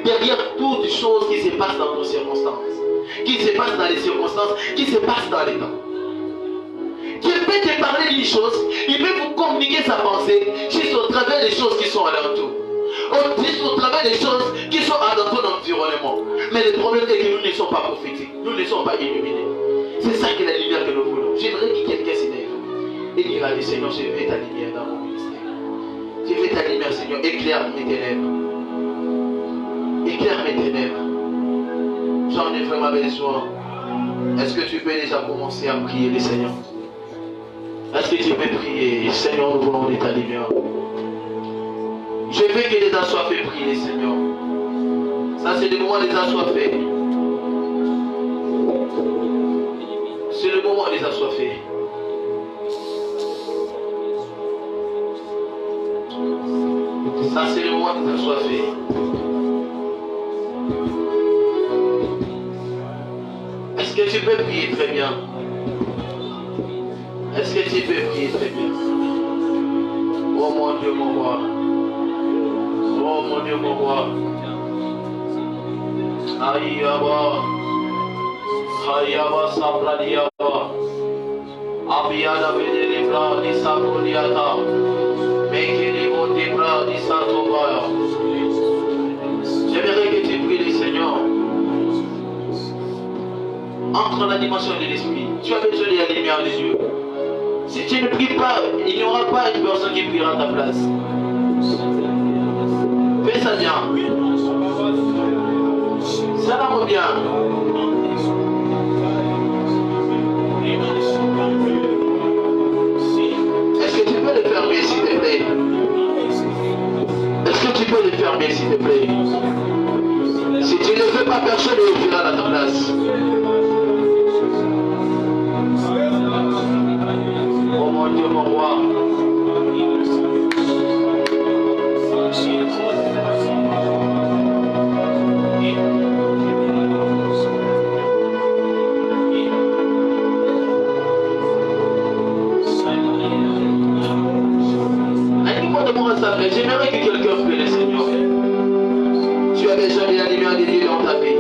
Derrière toutes les choses qui se passent dans nos circonstances, qui se passent dans les circonstances, qui se passent dans les temps. Dieu peut te parler d'une chose, il peut vous communiquer sa pensée juste au travers des choses qui sont alentour. Juste au travers des choses qui sont alentour dans l'environnement. Mais le problème est que nous ne sommes pas prophétiques, nous ne sommes pas illuminés. C'est ça qui est la lumière que nous voulons. J'aimerais que quelqu'un s'élève et dira, Seigneur, je veux ta lumière dans mon ministère. Je veux ta lumière, Seigneur, éclaire mes ténèbres. Éclaire mes ténèbres. J'en ai vraiment besoin. Est-ce que tu peux déjà commencer à prier le Seigneur? Est-ce que tu peux prier? Seigneur, nous voulons de ta lumière. Je veux que les assoiffés prient, Seigneur. Ça, c'est le moment des assoiffés. C'est le moment des assoiffés. Ça, c'est le moment des assoiffés. Est-ce que tu peux prier très bien? Est-ce que tu peux prier très bien? Oh mon Dieu, mon roi. Oh mon Dieu, mon roi. Aïe, Abba. Aïe, Abba, Sabradi, Abba. Abiyada, Vedelibra, di Sabrodiata. Mekelibo, Dibra, di Santobaya. J'aimerais que tu pries le Seigneur. Entre dans la dimension de l'esprit. Tu as besoin de la lumière de Dieu. Si tu ne pries pas, il n'y aura pas une personne qui priera à ta place. Fais ça bien. Ça va bien. Est-ce que tu peux le fermer s'il te plaît? Est-ce que tu peux le fermer s'il te plaît? Si tu ne le fais pas, personne ne le fera à ta place. Oh mon Dieu, mon roi. J'aimerais que quelqu'un prie le Seigneur. Tu as besoin de la lumière de Dieu dans ta vie.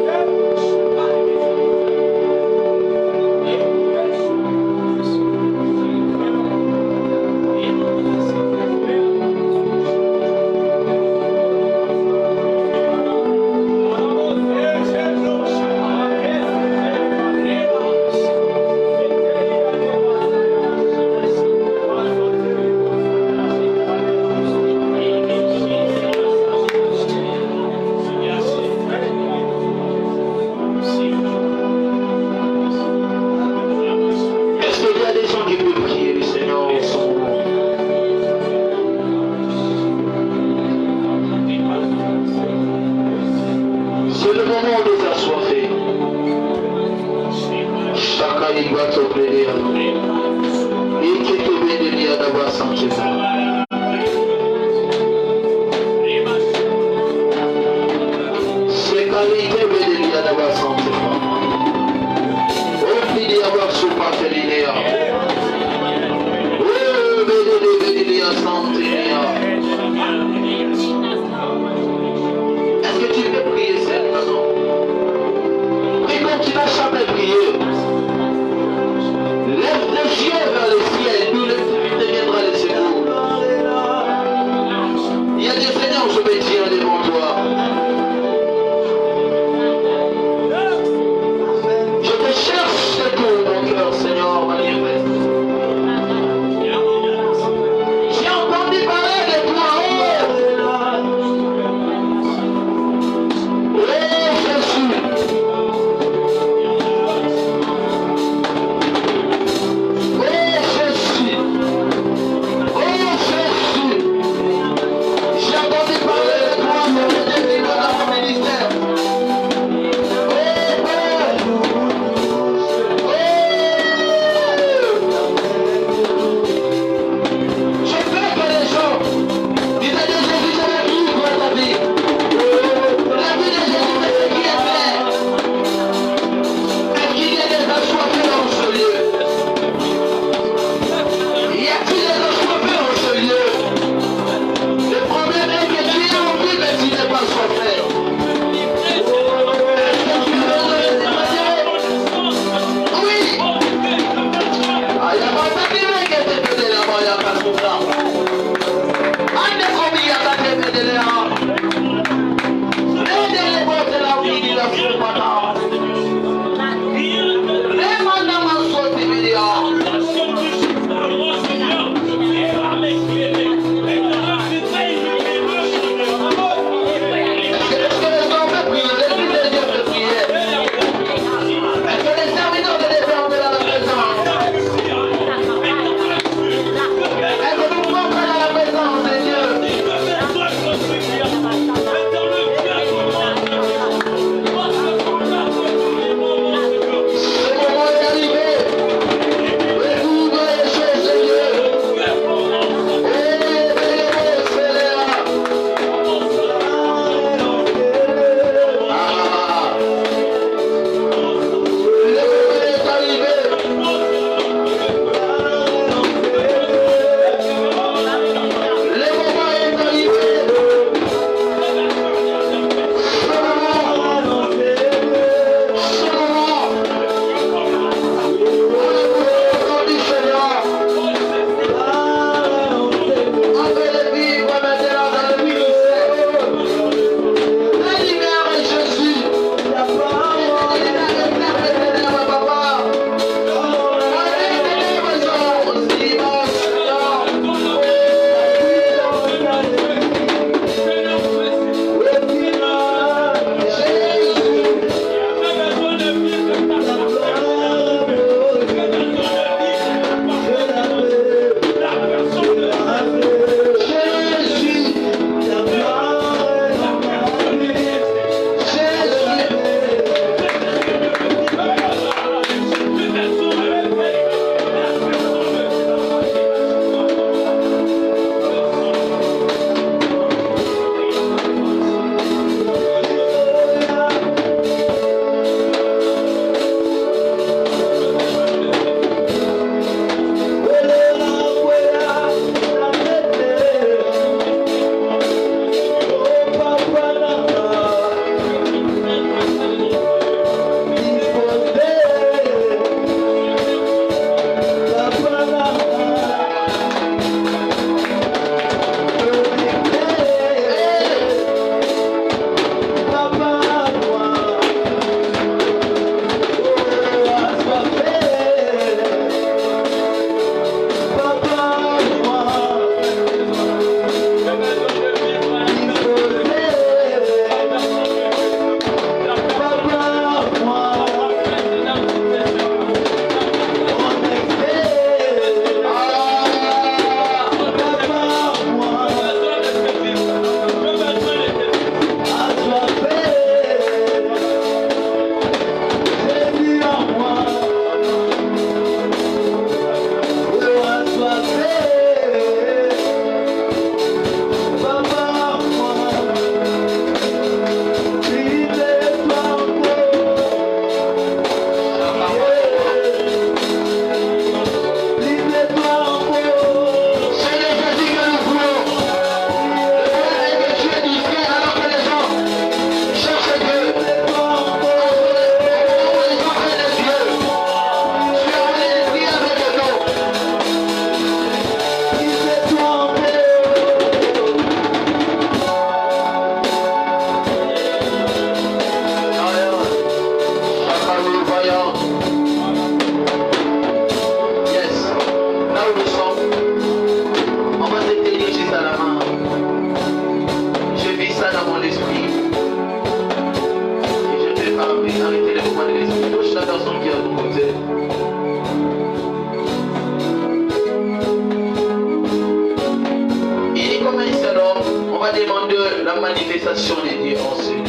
la manifestation de Dieu en ce lieu.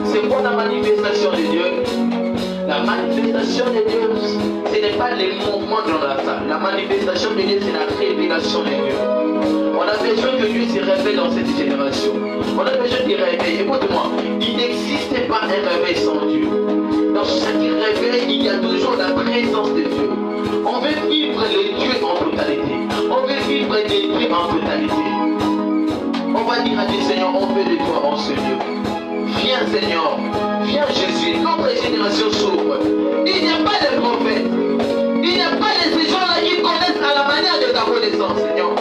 C'est quoi la manifestation de Dieu? La manifestation de Dieu, ce n'est pas les mouvements dans la salle. La manifestation de Dieu, c'est la révélation de Dieu. On a besoin que Dieu se révèle dans cette génération. On a besoin de réveil. Écoute-moi, il n'existe pas un réveil sans Dieu. Dans chaque réveil, il y a toujours la présence de Dieu. On veut vivre les dieux en totalité. On veut vivre les dieux en totalité. On va dire à Dieu, Seigneur, on veut de toi en ce lieu. Viens, Seigneur. Viens, Jésus. Notre génération s'ouvre. Il n'y a pas de prophètes. Il n'y a pas de ces gens-là qui connaissent à la manière de ta connaissance, Seigneur.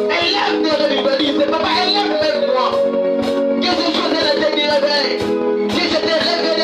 Élève de revivaliser. Papa, élève même moi. Que ce soit de la tête du réveil. Que je te réveille.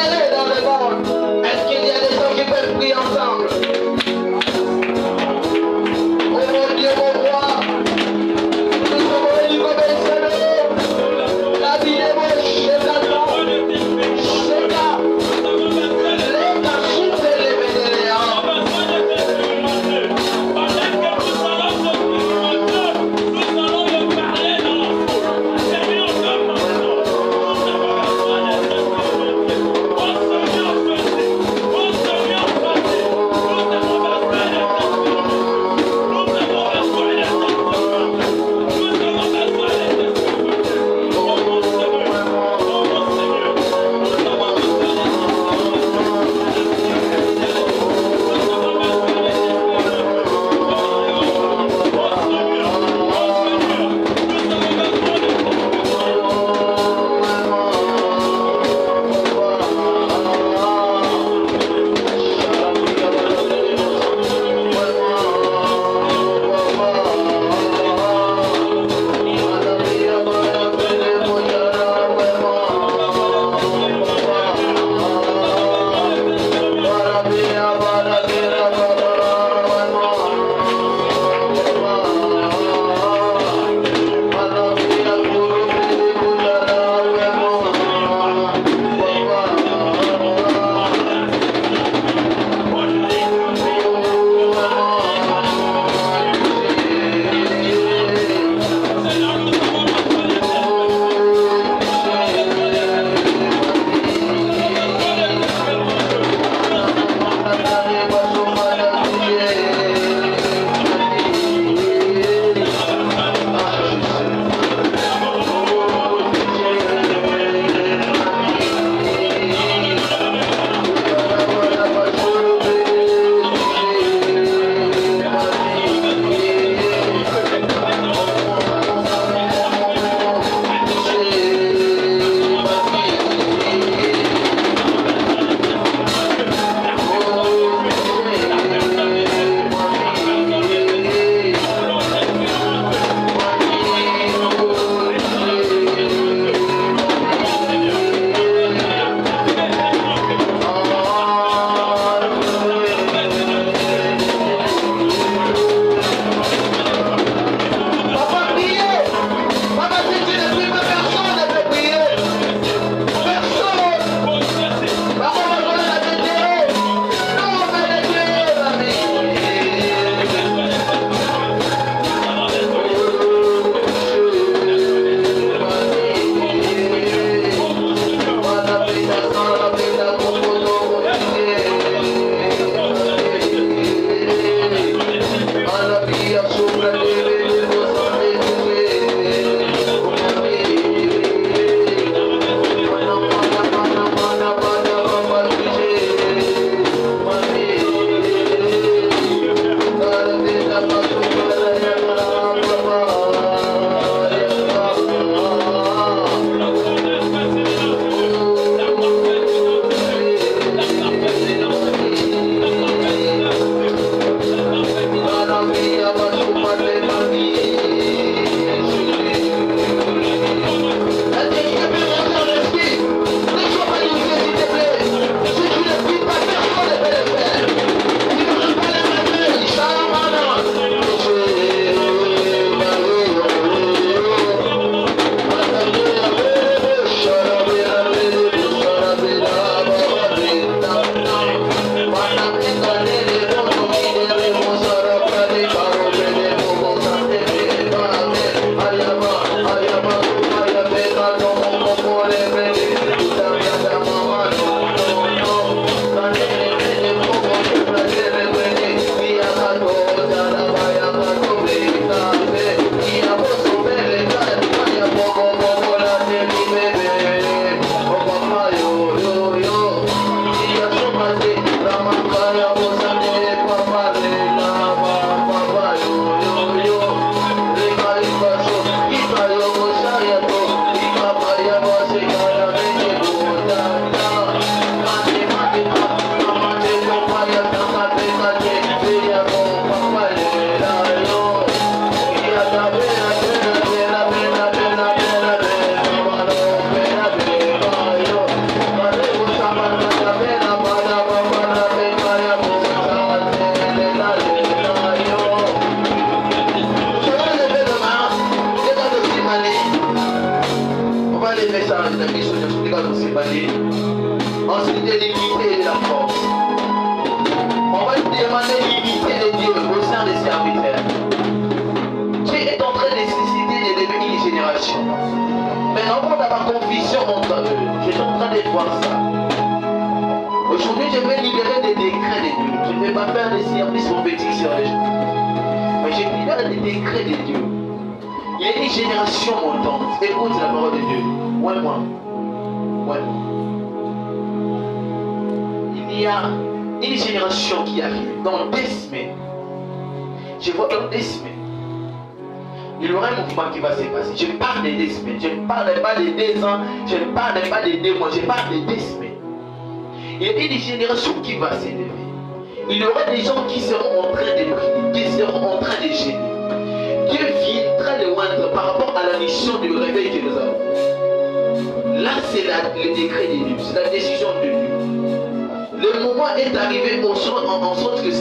l'unité et de la force. On va lui demander l'unité de Dieu au sein des serviteurs. Dieu est en train de nécessiter d'élever une génération. Mais non, on a ma conviction entre eux. Je suis en train de voir ça. Aujourd'hui, je vais libérer des décrets de Dieu. Je ne vais pas faire des services prophétiques sur les gens. Mais je libère des décrets de Dieu. Il y a une génération montante. Écoute la parole de Dieu. Ouais, moi. Il y a une génération qui arrive dans 2 semaines. Je vois dans 2 semaines. Il y aura un mouvement qui va se passer. Je parle de 2 semaines. Je ne parle pas de 2 ans. Je ne parle pas de 2 mois. Je parle de 2 semaines. Il y a une génération qui va s'élever. Il y aura des gens qui seront en train de prier, qui seront en train de gêner. Dieu viendra le rendre par rapport à la mission du réveil que nous avons. Là, c'est le décret de Dieu, c'est la décision de Dieu. Le moment est arrivé en sorte que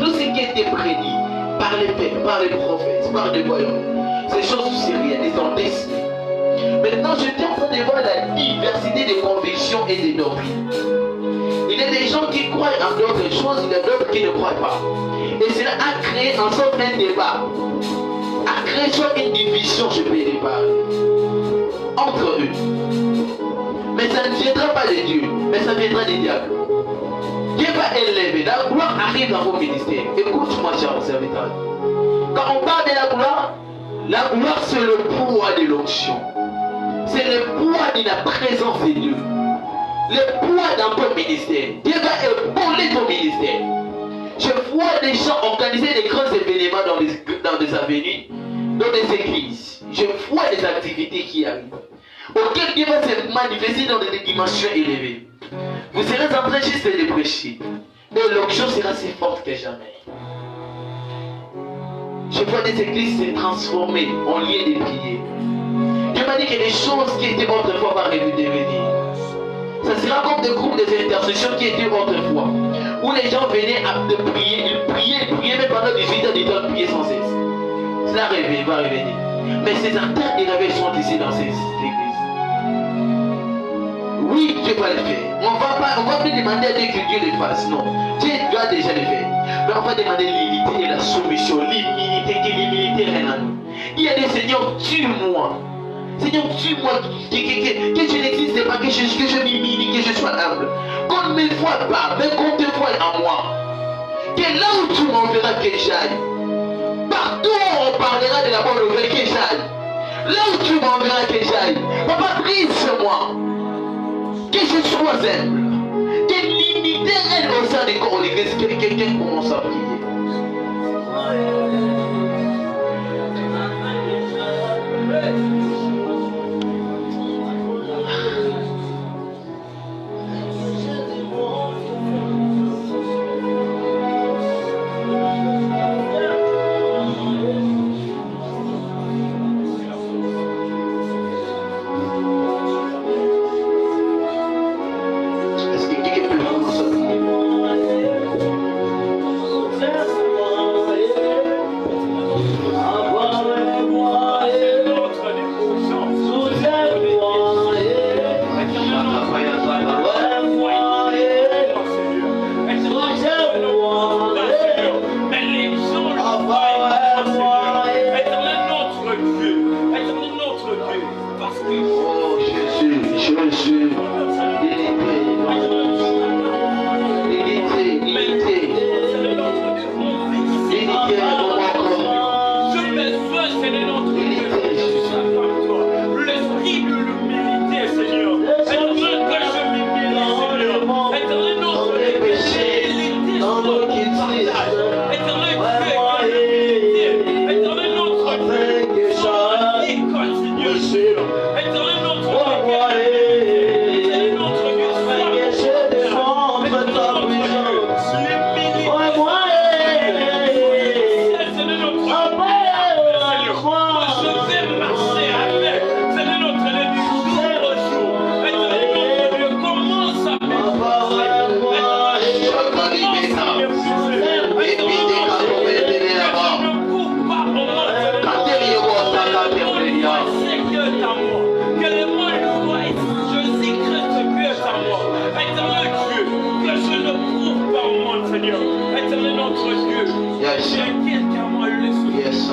tout ce qui était prédit par les pères, par les prophètes, par les voyants, ces choses se réalisent en 2 semaines. Maintenant, je suis en train de voir la diversité des convictions et des doctrines. Il y a des gens qui croient en d'autres choses, il y a d'autres qui ne croient pas. Et cela a créé en sorte un débat, a créé soit une division, je peux y parler, entre eux. Mais ça ne viendra pas de Dieu, mais ça viendra des diables. Dieu va élever, la gloire arrive dans vos ministères. Écoute-moi, cher serviteur. Quand on parle de la gloire c'est le poids de l'onction. C'est le poids de la présence de Dieu. Le poids dans ton ministère. Dieu va épauler ton ministère. Je vois des gens organiser des grands événements dans des avenues, dans des églises. Je vois des activités qui arrivent, auxquelles Dieu va se manifester dans des dimensions élevées. Vous serez en train juste de prêcher. Et l'onction sera si forte que jamais. Je vois des églises se transformer en lieu de prière. Dieu m'a dit que les choses qui étaient autrefois vont devenir. Ça sera comme des groupes des intercessions qui étaient autrefois, où les gens venaient à prier, ils priaient, même pendant 18 heures, ils doivent prier sans cesse. Cela va revenir. Mais ces acteurs de réveil sont ici dans ces églises. Oui, Dieu va le faire. On va plus demander à Dieu que Dieu le fasse. Non, Dieu doit déjà le faire. Mais on va demander l'unité et la soumission. L'humilité rien à nous. Il y a des seigneurs, tue-moi. Seigneur, tue-moi, que je n'existe pas, que je m'humilie, que je sois humble. Compte 1000 fois pas, mais compte 2 fois à moi. Que là où tu m'enverras que j'aille. Partout où on parlera de la bonne nouvelle que j'aille. Là où tu m'enverras que j'aille. Papa, prie sur moi. Que je sois humble. Que l'unité règne au sein des corps de l'église. Que quelqu'un commence à prier. Seigneur. Éternel notre Dieu. Yes. Si quelqu'un m'a laissé Yes.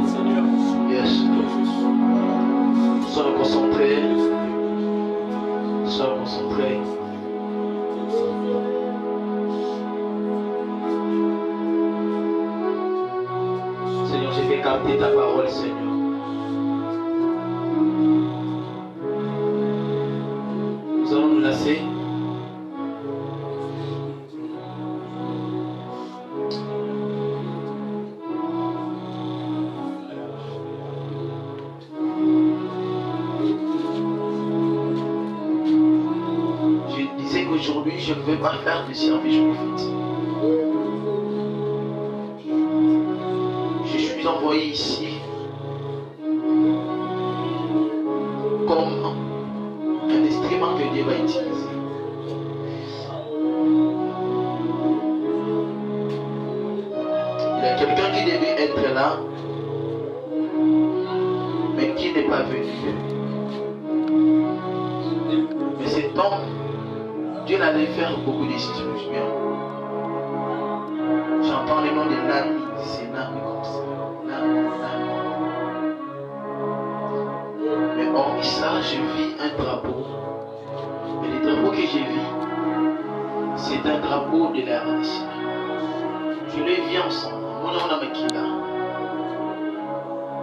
Seigneur. Yes. Sois concentré. Sois concentré. Seigneur, j'ai fait capter ta parole, Seigneur. Nous allons nous lasser. Je disais qu'aujourd'hui, je ne vais pas faire de service prophétique. Je suis envoyé ici comme un instrument que Dieu va utiliser. Il y a quelqu'un qui devait être là, mais qui n'est pas venu. Mais cet homme, Dieu allait faire beaucoup d'institutions. J'entends le nom de Nami, c'est Nami comme ça. Nami. Mais hormis ça, je vis un drapeau. Mais le drapeau que j'ai vu, c'est un drapeau de la RDC. Je l'ai vu ensemble. Mon nom est Makila.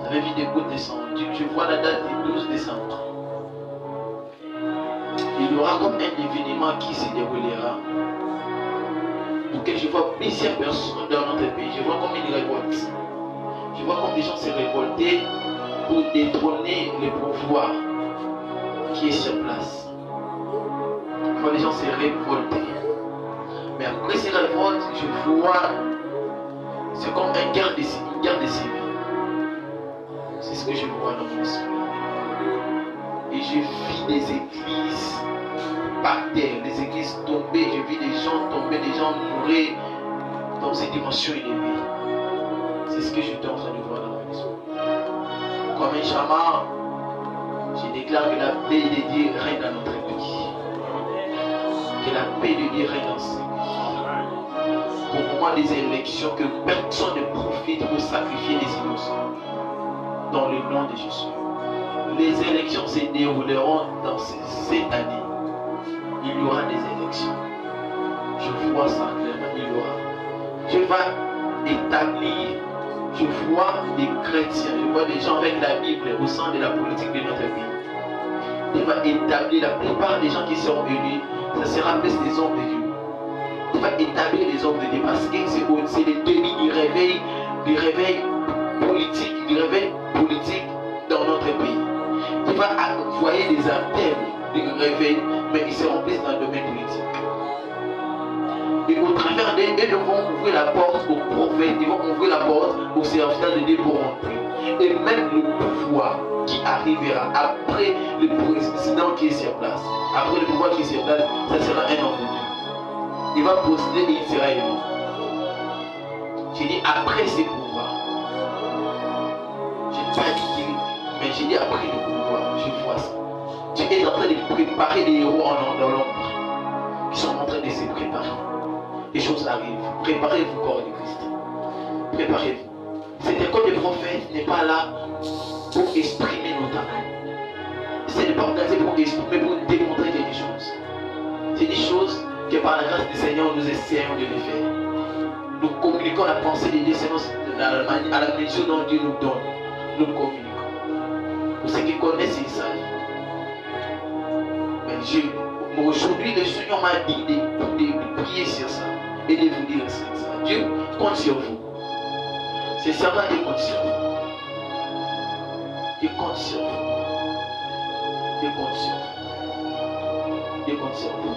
J'avais vu des gouttes descendre. Je vois la date du 12 décembre. Il y aura comme un événement qui se déroulera. Pour que je vois plusieurs personnes dans notre pays. Je vois comme une révolte. Je vois comme des gens se révolter pour détrôner le pouvoir qui est sur place. Je vois les gens se révolter. Mais après ces révoltes, je vois, c'est comme une guerre de civils. C'est ce que je vois dans mon esprit. Et je vis des églises par terre, des églises tombées, je vis des gens tomber, des gens mourir dans ces dimensions élevées. C'est ce que je suis en train de voir dans mon esprit. Comme un chaman, je déclare que la paix de Dieu règne dans notre pays. Que la paix de Dieu règne dans ce pays. Au moment des élections, que personne ne profite pour sacrifier des innocents. Dans le nom de Jésus. Les élections se dérouleront dans cette année. Il y aura des élections. Je vois ça clairement, il y aura. Je vais établir, je vois des chrétiens, je vois des gens avec la Bible au sein de la politique de notre pays. Il va établir la plupart des gens qui seront élus, ça sera plus des hommes de Dieu. Il va établir les hommes de Dieu parce que c'est le début du réveil politique dans notre pays. Il va envoyer des appels de réveil, mais ils seront plus dans le domaine politique. Et au travers d'eux, ils vont ouvrir la porte aux prophètes, ils vont ouvrir la porte aux serviteurs de Dieu pour rentrer. Et même le pouvoir qui arrivera après le président qui est sur place, après le pouvoir qui est sur place, ça sera un homme de Dieu. Il va procéder et il sera élu. J'ai dit après ces pouvoirs. Je n'ai pas dit, mais j'ai dit après le pouvoir. Je vois ça. Tu es en train de préparer des héros dans l'ombre. Ils sont en train de se préparer. Les choses arrivent. Préparez-vous, corps de Christ. Préparez-vous. Cette école des prophètes n'est pas là pour exprimer nos talents. Ce n'est pas organisé pour exprimer, pour démontrer quelque chose. C'est des choses que par la grâce du Seigneur, nous essayons de les faire. Nous communiquons la pensée de Dieu selon à la mesure dont Dieu nous donne. Nous communiquons. Pour ceux qui connaissent, ils savent. Mais aujourd'hui, le Seigneur m'a dit de prier sur ça et de vous dire ça. Dieu compte sur vous. C'est seulement Dieu compte sur vous. Dieu compte sur vous. Dieu compte sur vous. Dieu compte sur vous.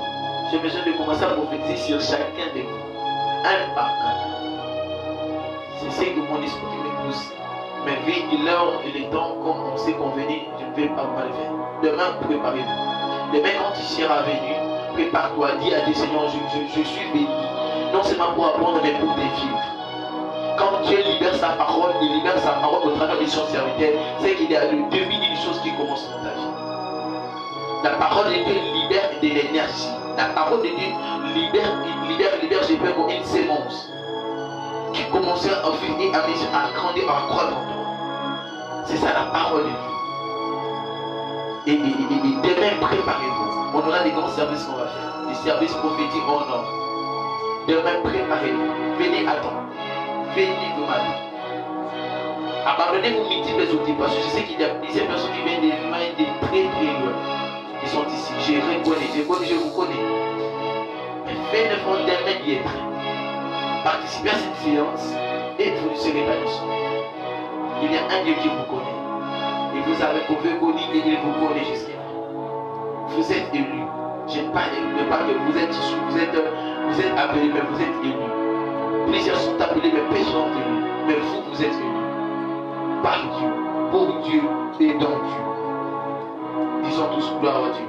J'ai besoin de commencer à prophétiser sur chacun de vous. Un par un. C'est ce que mon esprit me pousse. Mais vu l'heure et le temps, comme on s'est convenu, je ne vais pas vous le faire. Demain, préparez-vous. Demain, quand tu seras venu, prépare-toi. Dis à Dieu, Seigneur, je suis béni. Non seulement pour apprendre, mais pour te vivre. Quand Dieu libère sa parole, il libère sa parole au travers de son serviteur. C'est qu'il y a le début d'une chose qui commence dans ta vie. La parole de Dieu libère de l'énergie. La parole de Dieu libère libère, j'ai peur qu'une sémence qui commençait à venir à grandir, à croître en toi. C'est ça la parole de Dieu. Et demain, préparez-vous. On aura des grands services qu'on va faire. Des services prophétiques en or. Demain, préparez-vous. Venez à temps. Venez de matin. Abandonnez vos multiples outils. Parce que je sais qu'il y a plusieurs personnes qui viennent des mains de très très loin. Qui sont ici. Je vous connais. Mais faites l'effort demain d'y être. Participez à cette séance et vous ne serez pas du seul. Il y a un Dieu qui vous connaît. Et vous avez trouvé connu et il vous connaît jusqu'à là. Vous êtes élus. Je ne parle pas que vous êtes appelés, mais vous êtes élus. Plusieurs sont appelés, mais peu sont élus. Mais vous êtes élus. Par Dieu, pour Dieu et dans Dieu. Disons tous gloire à Dieu.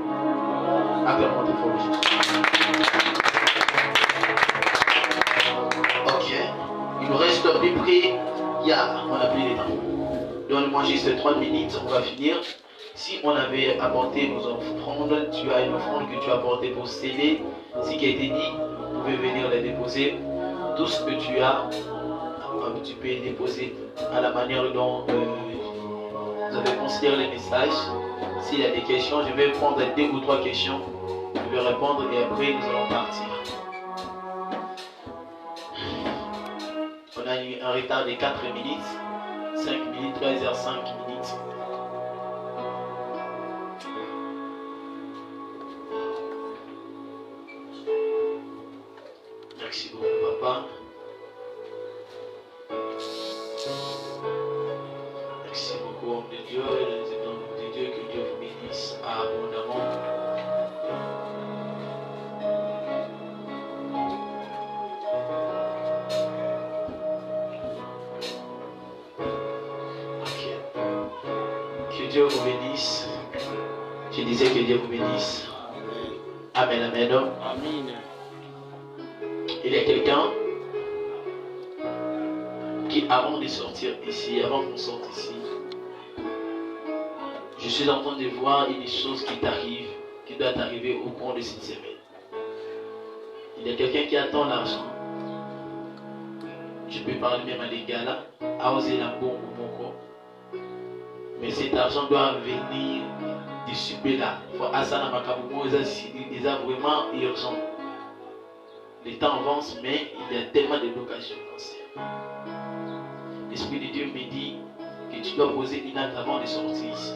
Acclamons de fort Jésus. Ok. Il nous reste à peu près. On a pris les temps. Donne-moi juste 3 minutes, on va finir. Si on avait apporté nos offrandes, tu as une offrande que tu as apportée pour sceller ce qui a été dit, vous pouvez venir la déposer. Tout ce que tu as, tu peux déposer à la manière dont vous avez considéré les messages. S'il y a des questions, je vais prendre 2 ou 3 questions. Je vais répondre et après nous allons partir. On a eu un retard de 4 minutes, 5 minutes, 3h05 minutes. Merci beaucoup, papa. Merci beaucoup, homme de Dieu, et les hommes de Dieu, que Dieu vous bénisse abondamment. Dieu vous bénisse. Je disais que Dieu vous bénisse. Amen, amen. Amen. Il y a quelqu'un qui, avant de sortir ici, avant qu'on sorte ici, je suis en train de voir une chose qui t'arrive, qui doit t'arriver au cours de cette semaine. Il y a quelqu'un qui attend l'argent. Je peux parler même à des gars là, à oser la bombe ou mon corps. Mais cet argent doit venir du super là. Il faut Asana Makabumo, il est vraiment urgent. Le temps avance, mais il y a tellement de blocages financiers. L'Esprit de Dieu me dit que tu dois poser une acte avant de sortir ici.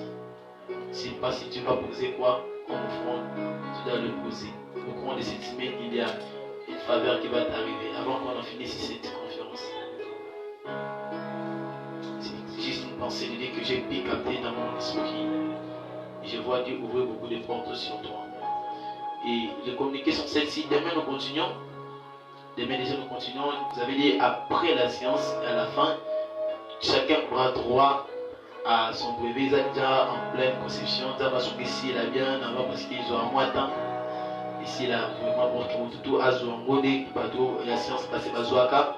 Je ne sais pas si tu vas poser quoi comme offrande, tu dois le poser. Au cours de cette semaine, il y a une faveur qui va t'arriver avant qu'on en finisse cette conférence. Juste une pensée de Dieu que j'ai pu capter dans mon esprit. Et je vois Dieu ouvrir beaucoup de portes sur toi. Et les communications sont celles-ci. Demain nous continuons. Demain déjà nous continuons. Vous avez dit après la séance, à la fin, chacun aura droit à son bébé. Ils sont déjà en pleine conception. Ici il a bien, parce qu'ils ont un mois de temps. Ici là, vraiment pour tout à Zouan Modé, bateau, la séance passée à Zouaka.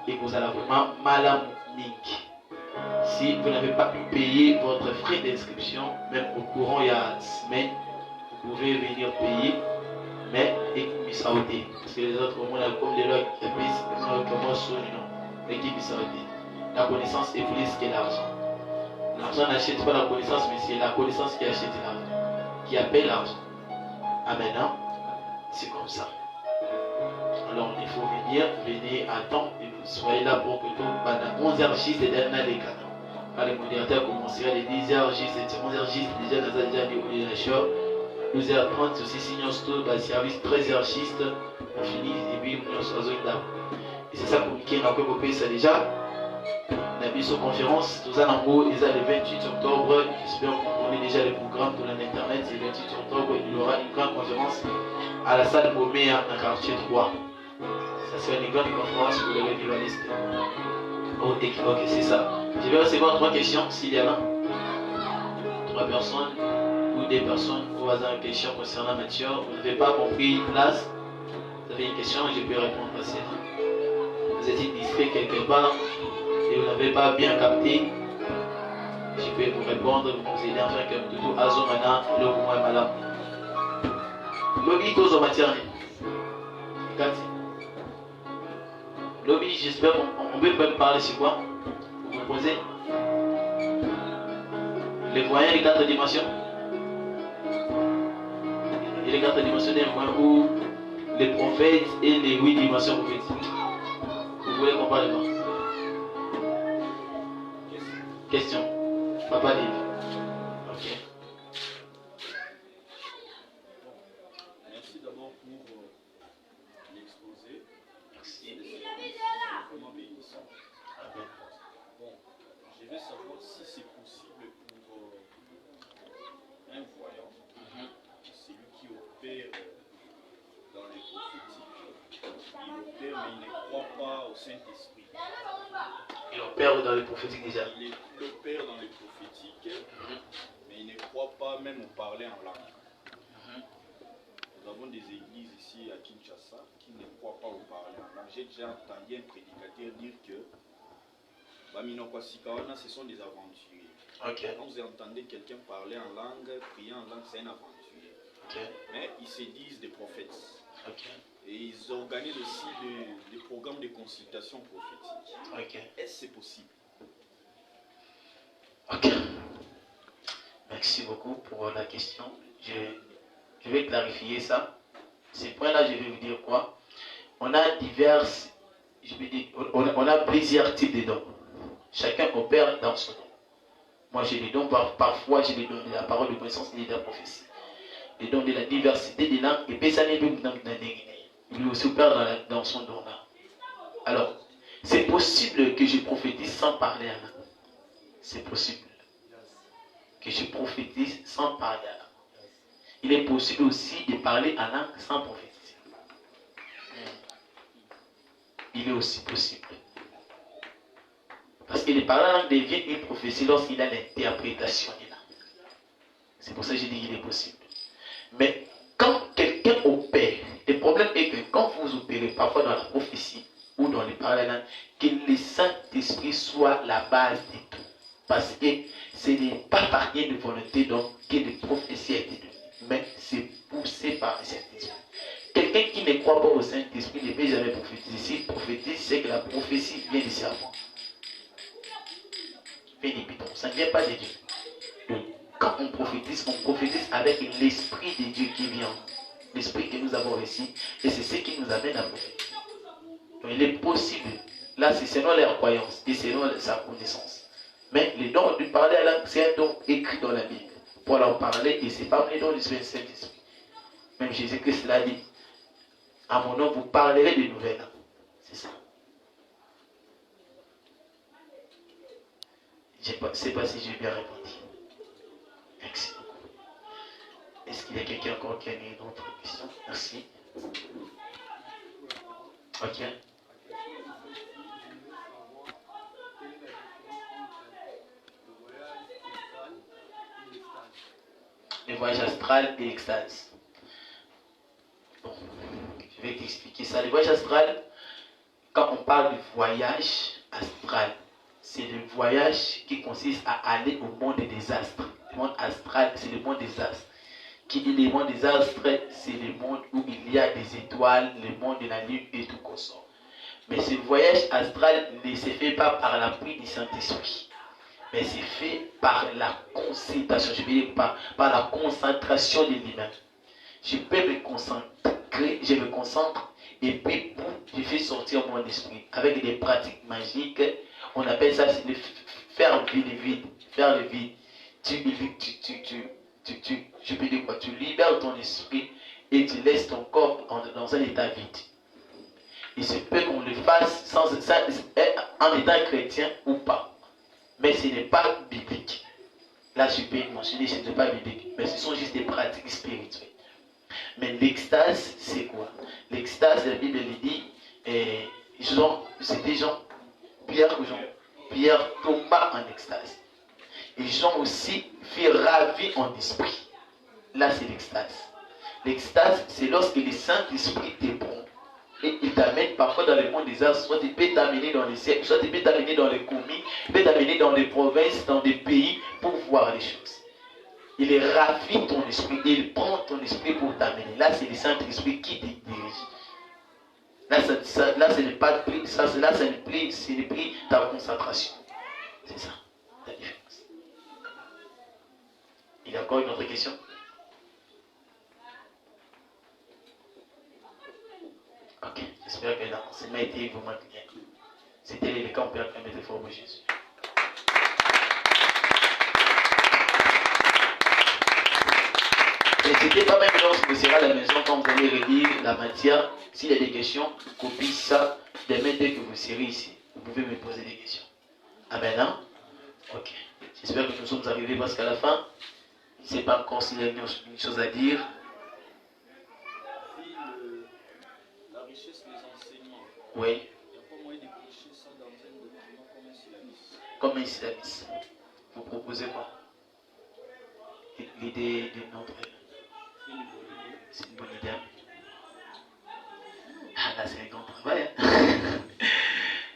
Et vous allez vraiment mal si vous n'avez pas pu payer votre frais d'inscription, même au courant il y a une semaine, vous pouvez venir payer, mais équipe Saoudé. Parce que les autres, comme les lois qui commencent sur l'équipe Saoudé. La connaissance est plus que l'argent. L'argent n'achète pas la connaissance, mais c'est la connaissance qui achète l'argent, qui appelle l'argent. Amen. Hein? C'est comme ça. Alors il faut venir, venez à temps et vous soyez là pour que tout pendant 11h6 et dernière les 4. Quand les modérateurs commencera les 10h6 et 11h6 déjà dans la journée au lieu de la show. 12h30 aussi signons tout le service 13h6 on finit et puis on se rejoint là. Et c'est ça pour qui on a compris ça déjà. On a vu sur conférence, tout ça en gros, ils ont le 28 octobre, j'espère qu'on connaît déjà le programme de l'internet, c'est le 28 octobre, il y aura une grande conférence à la salle Momé dans le quartier 3. Ça sera une grande conférence pour les revivalistes. Ok, c'est ça. Je vais recevoir 3 questions s'il y en a. 3 personnes ou 2 personnes au hasard une question concernant Mathieu. Vous n'avez pas compris une place. Vous avez une question et je peux répondre facilement. Vous étiez distrait quelque part et vous n'avez pas bien capté. Je peux vous répondre, vous aider à faire comme tout Azomana, le moins malade. L'oblit aux matières. Cathy. Lobby, j'espère qu'on peut même parler sur quoi? Vous composez les voyants des 4 dimensions. Et les 4 dimensions d'un point où les prophètes et les 8 dimensions prophétiques. Vous voulez qu'on parle de quoi? Question. Papa livre. Ok. Merci d'abord pour l'exposé. Merci. Comment bénissant. Bon, je vais savoir si c'est possible pour un voyant, celui qui opère dans les prophétiques, il opère mais il ne croit pas au Saint-Esprit. Il opère dans les prophétiques déjà. Il opère dans les prophétiques, mais il ne croit pas même au parler en langue. Nous avons des églises ici à Kinshasa qui ne croient pas au parler en langue. J'ai déjà entendu un prédicateur dire que Baminokwa Sikawana, ce sont des aventuriers. Ok. Quand vous entendez quelqu'un parler en langue, prier en langue, c'est un aventurier. Ok. Mais ils se disent des prophètes. Ok. Et ils organisent aussi des programmes de consultation prophétique. Ok. Est-ce que c'est possible? Ok. Merci beaucoup pour la question. Je vais clarifier ça. Ces points-là, je vais vous dire quoi. On a diverses, je vais dire, on a plusieurs types de dons. Chacun opère dans son don. Moi, j'ai des dons, parfois j'ai des dons de la parole de connaissance et de la prophétie. Des dons de la diversité des langues, et puis ça n'est pas il aussi opère dans son don là. Alors, c'est possible que je prophétise sans parler en langue. C'est possible que je prophétise sans parler en langue. Il est possible aussi de parler en langue sans prophétiser. Il est aussi possible. Parce que le parler en langue devient une prophétie lorsqu'il a l'interprétation des langues. C'est pour ça que je dis qu'il est possible. Mais quand quelqu'un opère, le problème est que quand vous opérez parfois dans la prophétie ou dans les parler, que le Saint-Esprit soit la base de tout. Parce que ce n'est pas par rien de volonté donc que les prophéties a été données, mais c'est poussé par le Saint-Esprit. Quelqu'un qui ne croit pas au Saint-Esprit ne peut jamais prophétiser. S'il prophétise, c'est que la prophétie vient du serment. Ça ne vient pas de Dieu. Donc, quand on prophétise avec l'Esprit de Dieu qui vient. L'Esprit que nous avons reçu. Et c'est ce qui nous amène à prophétiser. Donc, il est possible. Là, c'est selon leur croyance et selon sa connaissance. Mais le don de parler à la langue, c'est un don écrit dans la Bible. Pour leur parler, et ce n'est pas le don du Saint-Esprit. Même Jésus-Christ l'a dit. À mon nom, vous parlerez de nouvelles langues. C'est ça. Je ne sais pas si j'ai bien répondu. Merci beaucoup. Est-ce qu'il y a quelqu'un encore qui a une autre question? Merci. Ok. Le voyage astral et l'extase. Bon, je vais t'expliquer ça. Le voyage astral, quand on parle du voyage astral, c'est le voyage qui consiste à aller au monde des astres. Le monde astral, c'est le monde des astres. Qui dit le monde des astres, c'est le monde où il y a des étoiles, le monde de la lune et tout consort. Mais ce voyage astral ne se fait pas par l'appui du Saint-Esprit. Mais c'est fait par la concentration, je veux dire par la concentration de lui-même. Je peux me concentrer, je me concentre, et puis je fais sortir mon esprit avec des pratiques magiques. On appelle ça faire le vide. Faire le vide. Je peux dire quoi? Tu libères ton esprit et tu laisses ton corps dans un état vide. Il se peut qu'on le fasse en étant chrétien ou pas. Mais ce n'est pas biblique. Là, je peux mentionner, ce n'est pas biblique. Mais ce sont juste des pratiques spirituelles. Mais l'extase, c'est quoi? L'extase, la Bible dit, c'était Jean, Pierre tomba en extase. Et Jean aussi fut ravi en esprit. Là, c'est l'extase. L'extase, c'est lorsque le Saint-Esprit te prend. Et il t'amène parfois dans le monde des astres, soit il peut t'amener dans les siècles, soit il peut t'amener dans les commis, il peut t'amener dans les provinces, dans des pays pour voir les choses. Il raffine ton esprit, il prend ton esprit pour t'amener. Là, c'est le Saint-Esprit qui te dirige. Là, là ce n'est pas plus, ça, là, ce n'est plus ta concentration. C'est ça, la différence. Il y a encore une autre question? Ok, j'espère que l'enseignement a été vraiment bien. C'était les cas, on peut acclamer fort pour Jésus. N'hésitez pas, même lorsque vous serez à la maison, quand vous allez relire la matière, s'il y a des questions, copiez ça demain dès que vous serez ici. Vous pouvez me poser des questions. Amen, hein? Ok. J'espère que nous sommes arrivés parce qu'à la fin, je ne sais pas encore s'il y a une chose à dire. La richesse des enseignements. Oui. Il n'y a pas moyen de prêcher ça dans un document comme un syllabus. Comme un syllabus. Vous proposez quoi? L'idée de notre... C'est une bonne idée. Ah là, c'est un grand travail. Hein?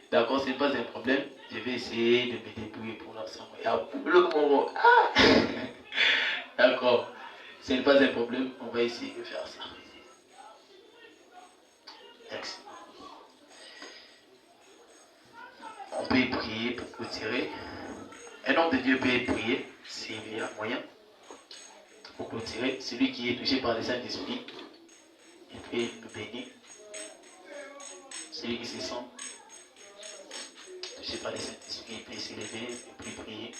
D'accord, ce n'est pas un problème. Je vais essayer de me débrouiller pour l'ensemble. Ah! D'accord. Ce n'est pas un problème. On va essayer de faire ça. Merci. On peut y prier pour clôturer. Un homme de Dieu peut y prier s'il y a moyen. Pour clôturer, celui qui est touché par le Saint-Esprit, il peut nous bénir. Celui qui se sent touché par le Saint-Esprit, il peut s'élever et puis prier.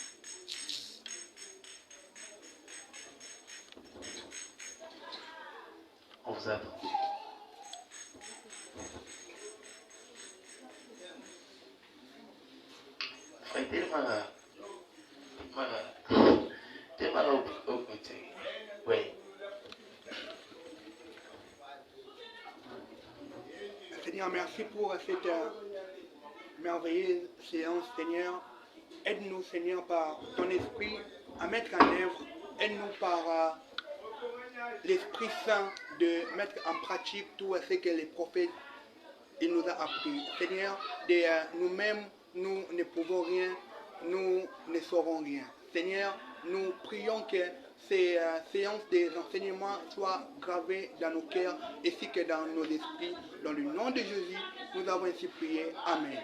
On vous attend. Frère, tellement au côté. Oui. Seigneur, merci pour cette merveilleuse séance, Seigneur. Aide-nous, Seigneur, par ton esprit à mettre en œuvre. Aide-nous par l'Esprit Saint de mettre en pratique tout ce que les prophètes nous ont appris. Seigneur, de nous-mêmes, nous ne pouvons rien, nous ne saurons rien. Seigneur, nous prions que ces séances des enseignements soient gravées dans nos cœurs ainsi que dans nos esprits. Dans le nom de Jésus, nous avons ainsi prié. Amen.